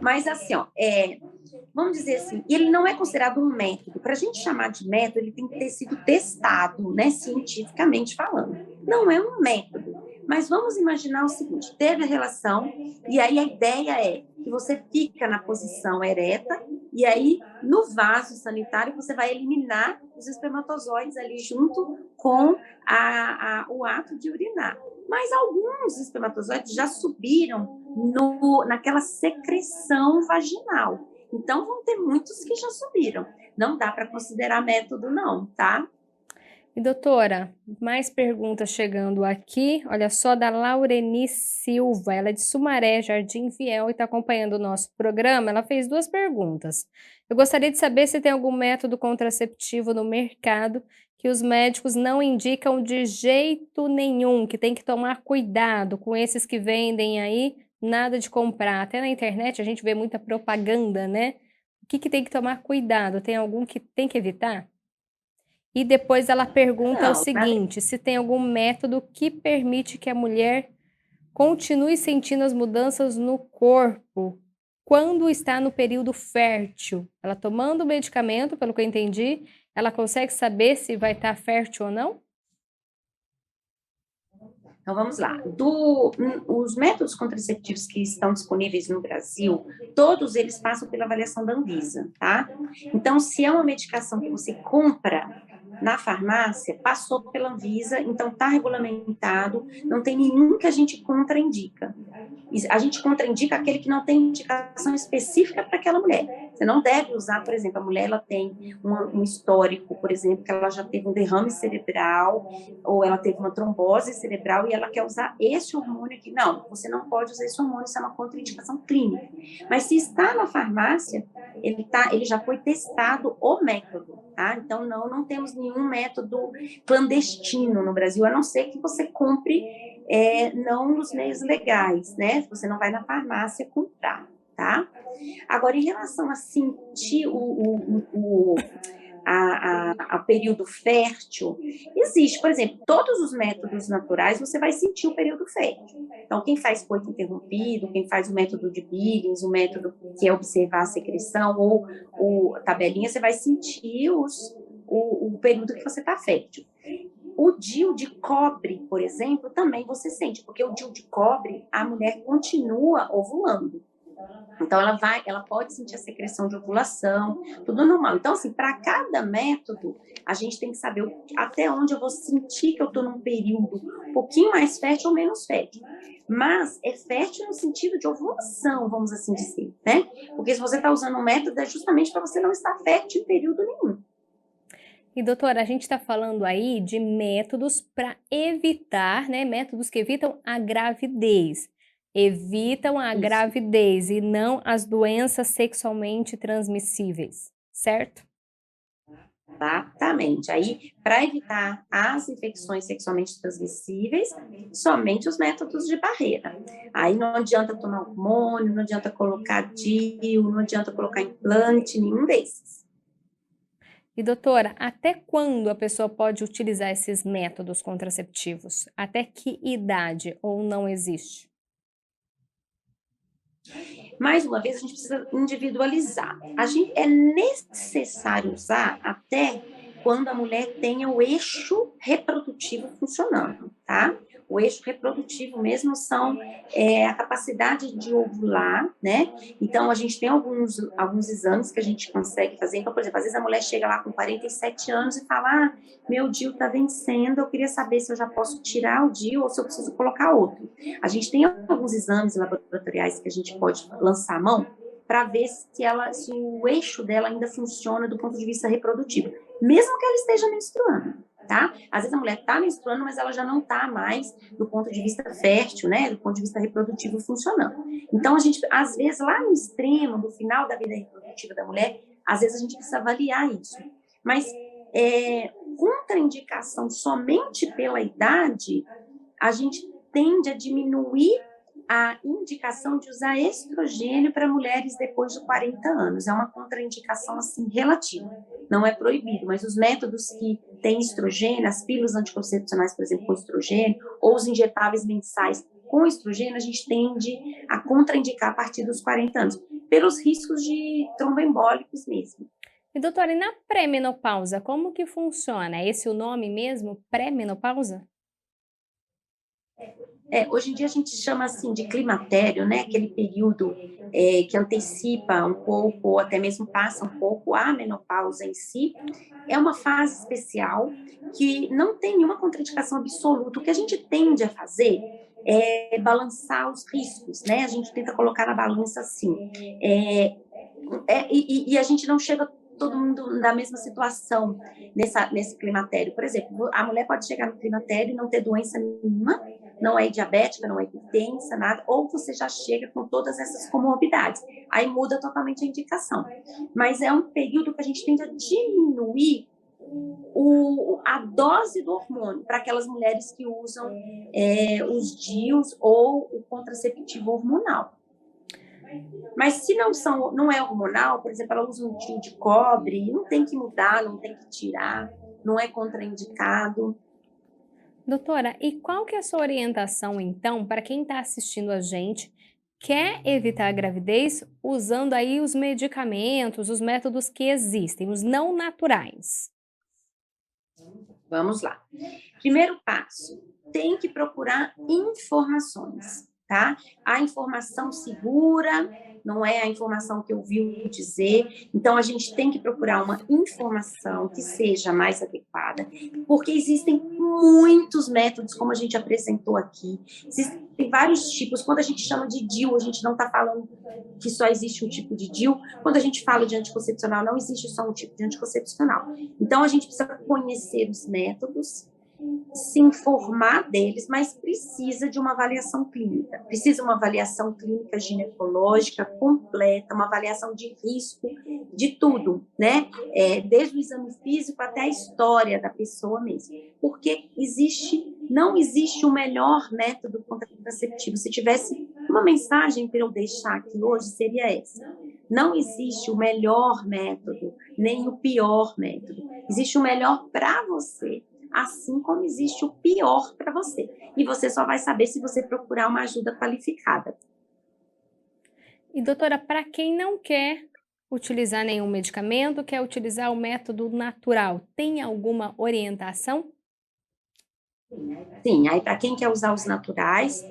Mas assim, ó, vamos dizer assim, ele não é considerado um método. Para a gente chamar de método, ele tem que ter sido testado, né, cientificamente falando. Não é um método. Mas vamos imaginar o seguinte: teve a relação, e aí a ideia é que você fica na posição ereta, e aí no vaso sanitário você vai eliminar os espermatozoides ali junto com o ato de urinar. Mas alguns espermatozoides já subiram naquela secreção vaginal. Então, vão ter muitos que já subiram. Não dá para considerar método, não, tá? E doutora, mais perguntas chegando aqui. Olha só, da Laureni Silva. Ela é de Sumaré, Jardim Viel, e está acompanhando o nosso programa. Ela fez 2 perguntas. Eu gostaria de saber se tem algum método contraceptivo no mercado que os médicos não indicam de jeito nenhum, que tem que tomar cuidado com esses que vendem aí, nada de comprar. Até na internet a gente vê muita propaganda, né? O que tem que tomar cuidado? Tem algum que tem que evitar? E depois ela pergunta o seguinte, se tem algum método que permite que a mulher continue sentindo as mudanças no corpo quando está no período fértil. Ela tomando o medicamento, pelo que eu entendi, ela consegue saber se vai estar fértil ou não? Então, vamos lá. Os métodos contraceptivos que estão disponíveis no Brasil, todos eles passam pela avaliação da Anvisa, tá? Então, se é uma medicação que você compra na farmácia, passou pela Anvisa, então está regulamentado, não tem nenhum que a gente contraindica. A gente contraindica aquele que não tem indicação específica para aquela mulher. Você não deve usar, por exemplo, a mulher ela tem um histórico, por exemplo, que ela já teve um derrame cerebral, ou ela teve uma trombose cerebral e ela quer usar esse hormônio aqui. Não, você não pode usar esse hormônio, isso é uma contraindicação clínica. Mas se está na farmácia, ele já foi testado o método, tá? Então, não temos nenhum método clandestino no Brasil, a não ser que você compre não nos meios legais, né? Você não vai na farmácia comprar, tá? Agora, em relação a sentir a período fértil, existe, por exemplo, todos os métodos naturais, você vai sentir o período fértil. Então, quem faz coito interrompido, quem faz o método de Billings, o método que é observar a secreção, ou tabelinha, você vai sentir o período que você está fértil. O DIU de cobre, por exemplo, também você sente, porque o DIU de cobre, a mulher continua ovulando. Então, ela pode sentir a secreção de ovulação, tudo normal. Então, assim, para cada método, a gente tem que saber até onde eu vou sentir que eu estou num período um pouquinho mais fértil ou menos fértil. Mas é fértil no sentido de ovulação, vamos assim dizer, né? Porque se você está usando um método, é justamente para você não estar fértil em período nenhum. E doutora, a gente está falando aí de métodos para evitar, né? Métodos que evitam a gravidez. Evitam a gravidez e não as doenças sexualmente transmissíveis, certo? Exatamente. Aí, para evitar as infecções sexualmente transmissíveis, somente os métodos de barreira. Aí não adianta tomar hormônio, não adianta colocar DIU, não adianta colocar implante, nenhum desses. E doutora, até quando a pessoa pode utilizar esses métodos contraceptivos? Até que idade ou não existe? Mais uma vez, a gente precisa individualizar. É necessário usar até quando a mulher tenha o eixo reprodutivo funcionando, tá? O eixo reprodutivo mesmo são a capacidade de ovular, né? Então, a gente tem alguns exames que a gente consegue fazer. Então, por exemplo, às vezes a mulher chega lá com 47 anos e fala, meu DIU está vencendo, eu queria saber se eu já posso tirar o DIU ou se eu preciso colocar outro. A gente tem alguns exames laboratoriais que a gente pode lançar a mão para ver se o eixo dela ainda funciona do ponto de vista reprodutivo, mesmo que ela esteja menstruando, tá? Às vezes a mulher está menstruando, mas ela já não está mais do ponto de vista fértil, né? Do ponto de vista reprodutivo funcionando. Então, a gente, às vezes, lá no extremo, no final da vida reprodutiva da mulher, às vezes a gente precisa avaliar isso. Mas contraindicação somente pela idade, a gente tende a diminuir a indicação de usar estrogênio para mulheres depois de 40 anos. É uma contraindicação, assim, relativa. Não é proibido, mas os métodos que têm estrogênio, as pílulas anticoncepcionais, por exemplo, com estrogênio, ou os injetáveis mensais com estrogênio, a gente tende a contraindicar a partir dos 40 anos, pelos riscos de tromboembólicos mesmo. E doutora, e na pré-menopausa, como que funciona? É esse o nome mesmo? Pré-menopausa? Hoje em dia a gente chama assim de climatério, né? Aquele período que antecipa um pouco, ou até mesmo passa um pouco a menopausa em si. É uma fase especial que não tem nenhuma contraindicação absoluta. O que a gente tende a fazer é balançar os riscos, né? A gente tenta colocar na balança assim. E a gente não chega todo mundo na mesma situação nesse climatério. Por exemplo, a mulher pode chegar no climatério e não ter doença nenhuma, não é diabética, não é hipertensa, nada, ou você já chega com todas essas comorbidades. Aí muda totalmente a indicação. Mas é um período que a gente tende a diminuir a dose do hormônio para aquelas mulheres que usam os DIUs ou o contraceptivo hormonal. Mas se não é hormonal, por exemplo, ela usa um DIU de cobre, não tem que mudar, não tem que tirar, não é contraindicado. Doutora, e qual que é a sua orientação, então, para quem está assistindo a gente, quer evitar a gravidez usando aí os medicamentos, os métodos que existem, os não naturais? Vamos lá. Primeiro passo, tem que procurar informações, tá? A informação segura, não é a informação que eu ouvi dizer. Então, a gente tem que procurar uma informação que seja mais adequada, porque existem muitos métodos, como a gente apresentou aqui. Existem vários tipos. Quando a gente chama de DIU, a gente não está falando que só existe um tipo de DIU. Quando a gente fala de anticoncepcional, não existe só um tipo de anticoncepcional. Então, a gente precisa conhecer os métodos, se informar deles, mas precisa de uma avaliação clínica. Precisa uma avaliação clínica ginecológica completa, uma avaliação de risco de tudo, né? Desde o exame físico até a história da pessoa mesmo. Porque não existe o melhor método contraceptivo. Se tivesse uma mensagem para eu deixar aqui hoje, seria essa. Não existe o melhor método, nem o pior método. Existe o melhor para você, assim como existe o pior para você. E você só vai saber se você procurar uma ajuda qualificada. E doutora, para quem não quer utilizar nenhum medicamento, quer utilizar o método natural, tem alguma orientação? Sim, aí para quem quer usar os naturais,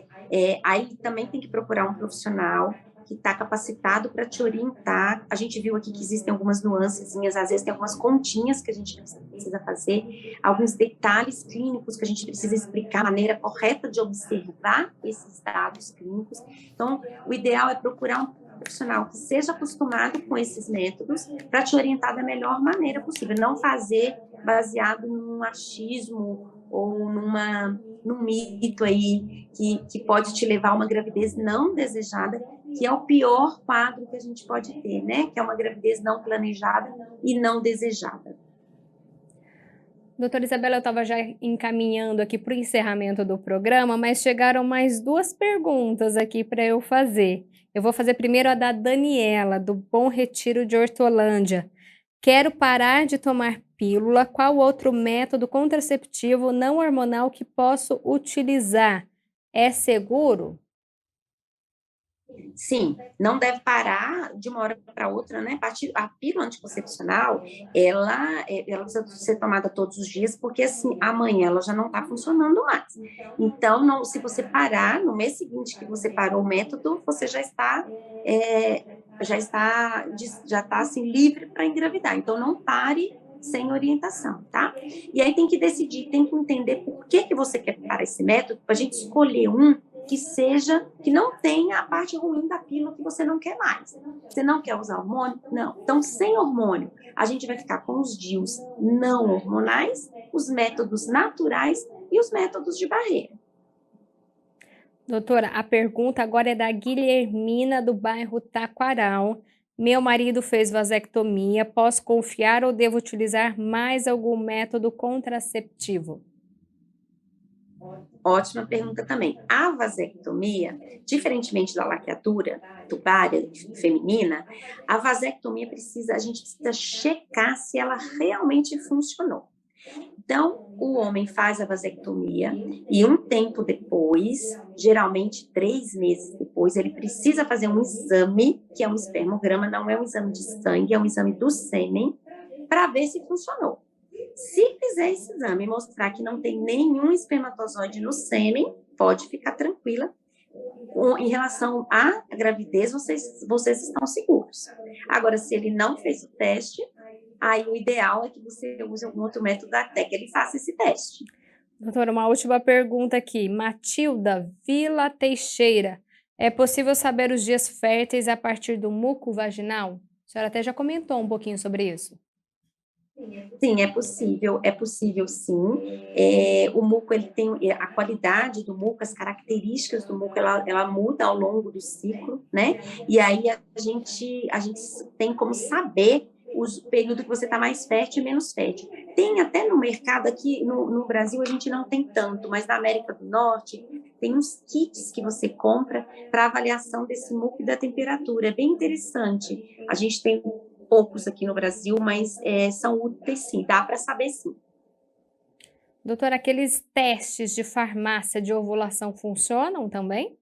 aí também tem que procurar um profissional que está capacitado para te orientar. A gente viu aqui que existem algumas nuancezinhas, às vezes tem algumas continhas que a gente precisa fazer, alguns detalhes clínicos que a gente precisa explicar, a maneira correta de observar esses dados clínicos. Então, o ideal é procurar um profissional que seja acostumado com esses métodos para te orientar da melhor maneira possível, não fazer baseado num achismo ou num mito aí que pode te levar a uma gravidez não desejada, que é o pior quadro que a gente pode ter, né? Que é uma gravidez não planejada e não desejada. Doutora Isabela, eu estava já encaminhando aqui para o encerramento do programa, mas chegaram mais 2 perguntas aqui para eu fazer. Eu vou fazer primeiro a da Daniela, do Bom Retiro de Hortolândia. Quero parar de tomar pílula. Qual outro método contraceptivo não hormonal que posso utilizar? É seguro? Sim, não deve parar de uma hora para outra, né? A pílula anticoncepcional, ela precisa ser tomada todos os dias, porque assim, amanhã ela já não está funcionando mais. Então, se você parar, no mês seguinte que você parou o método, você já está assim, livre para engravidar. Então, não pare sem orientação, tá? E aí tem que decidir, tem que entender por que você quer parar esse método, para a gente escolher um que não tenha a parte ruim da pílula que você não quer mais. Você não quer usar hormônio? Não. Então, sem hormônio, a gente vai ficar com os DIUs não hormonais, os métodos naturais e os métodos de barreira. Doutora, a pergunta agora é da Guilhermina, do bairro Taquaral. Meu marido fez vasectomia, posso confiar ou devo utilizar mais algum método contraceptivo? Ótima pergunta também. A vasectomia, diferentemente da laqueadura tubária feminina, a vasectomia a gente precisa checar se ela realmente funcionou. Então, o homem faz a vasectomia e um tempo depois, geralmente 3 meses depois, ele precisa fazer um exame, que é um espermograma, não é um exame de sangue, é um exame do sêmen, para ver se funcionou. Se fizer esse exame e mostrar que não tem nenhum espermatozoide no sêmen, pode ficar tranquila. Em relação à gravidez, vocês estão seguros. Agora, se ele não fez o teste, aí o ideal é que você use algum outro método até que ele faça esse teste. Doutora, uma última pergunta aqui. Matilda Vila Teixeira. É possível saber os dias férteis a partir do muco vaginal? A senhora até já comentou um pouquinho sobre isso. Sim, é possível sim. O muco, ele tem a qualidade do muco, as características do muco, ela muda ao longo do ciclo, né? E aí a gente tem como saber o período que você está mais fértil e menos fértil. Tem até no mercado aqui, no Brasil a gente não tem tanto, mas na América do Norte tem uns kits que você compra para avaliação desse muco e da temperatura. É bem interessante. A gente tem poucos aqui no Brasil, mas são úteis sim, dá para saber sim. Doutora, aqueles testes de farmácia de ovulação funcionam também?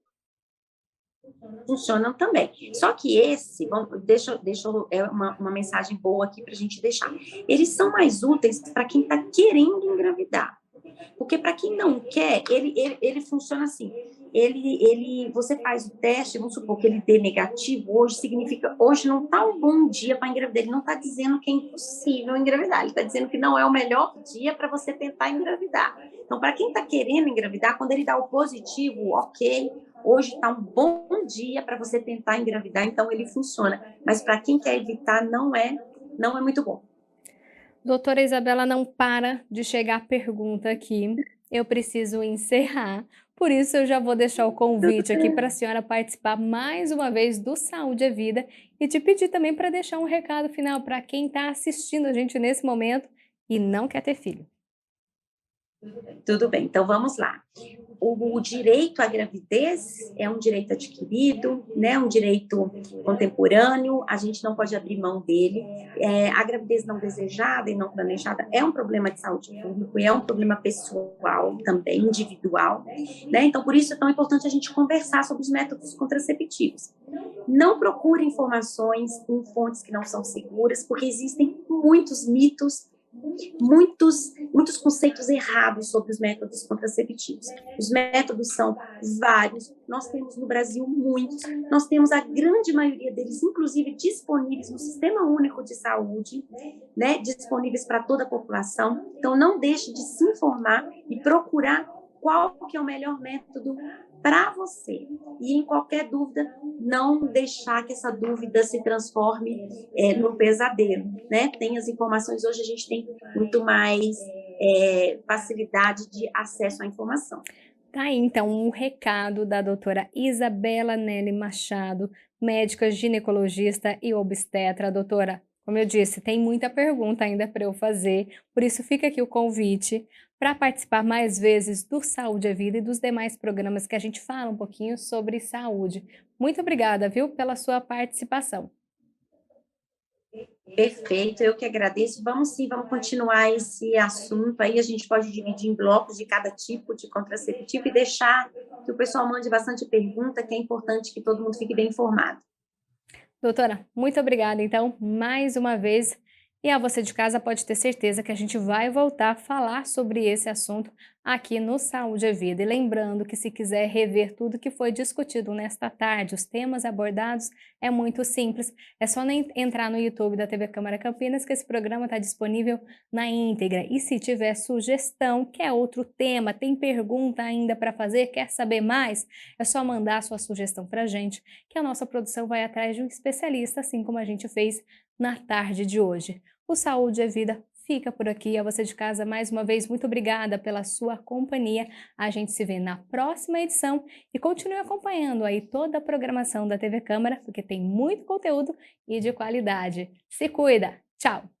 Funcionam também. Só que é uma mensagem boa aqui para a gente deixar. Eles são mais úteis para quem está querendo engravidar. Porque para quem não quer, ele funciona assim. Você faz o teste, vamos supor que ele dê negativo, hoje significa, hoje não está um bom dia para engravidar. Ele não está dizendo que é impossível engravidar, ele está dizendo que não é o melhor dia para você tentar engravidar. Então, para quem está querendo engravidar, quando ele dá o positivo, ok, hoje está um bom dia para você tentar engravidar, então ele funciona. Mas para quem quer evitar, não é muito bom. Doutora Isabela, não para de chegar pergunta aqui. Eu preciso encerrar. Por isso, eu já vou deixar o convite aqui para a senhora participar mais uma vez do Saúde é Vida e te pedir também para deixar um recado final para quem está assistindo a gente nesse momento e não quer ter filho. Tudo bem, então vamos lá. O direito à gravidez é um direito adquirido, né? Um direito contemporâneo, a gente não pode abrir mão dele. A gravidez não desejada e não planejada é um problema de saúde pública e é um problema pessoal também, individual, né? Então, por isso é tão importante a gente conversar sobre os métodos contraceptivos. Não procure informações em fontes que não são seguras, porque existem muitos mitos, muitos conceitos errados sobre os métodos contraceptivos. Os métodos são vários, nós temos no Brasil muitos, nós temos a grande maioria deles, inclusive, disponíveis no Sistema Único de Saúde, né, disponíveis para toda a população. Então, não deixe de se informar e procurar qual que é o melhor método para você. E em qualquer dúvida, não deixar que essa dúvida se transforme num pesadelo, né? Tem as informações, hoje a gente tem muito mais facilidade de acesso à informação. Tá aí, então, um recado da doutora Isabela Nelly Machado, médica ginecologista e obstetra. Doutora, como eu disse, tem muita pergunta ainda para eu fazer, por isso fica aqui o convite para participar mais vezes do Saúde é Vida e dos demais programas que a gente fala um pouquinho sobre saúde. Muito obrigada, viu, pela sua participação. Perfeito, eu que agradeço. Vamos continuar esse assunto aí, a gente pode dividir em blocos de cada tipo de contraceptivo e deixar que o pessoal mande bastante pergunta, que é importante que todo mundo fique bem informado. Doutora, muito obrigada, então, mais uma vez. E a você de casa pode ter certeza que a gente vai voltar a falar sobre esse assunto aqui no Saúde é Vida. E lembrando que se quiser rever tudo que foi discutido nesta tarde, os temas abordados, é muito simples. É só entrar no YouTube da TV Câmara Campinas que esse programa está disponível na íntegra. E se tiver sugestão, quer outro tema, tem pergunta ainda para fazer, quer saber mais, é só mandar a sua sugestão para a gente, que a nossa produção vai atrás de um especialista, assim como a gente fez na tarde de hoje. O Saúde é Vida fica por aqui. A você de casa, mais uma vez, muito obrigada pela sua companhia. A gente se vê na próxima edição e continue acompanhando aí toda a programação da TV Câmara, porque tem muito conteúdo e de qualidade. Se cuida! Tchau!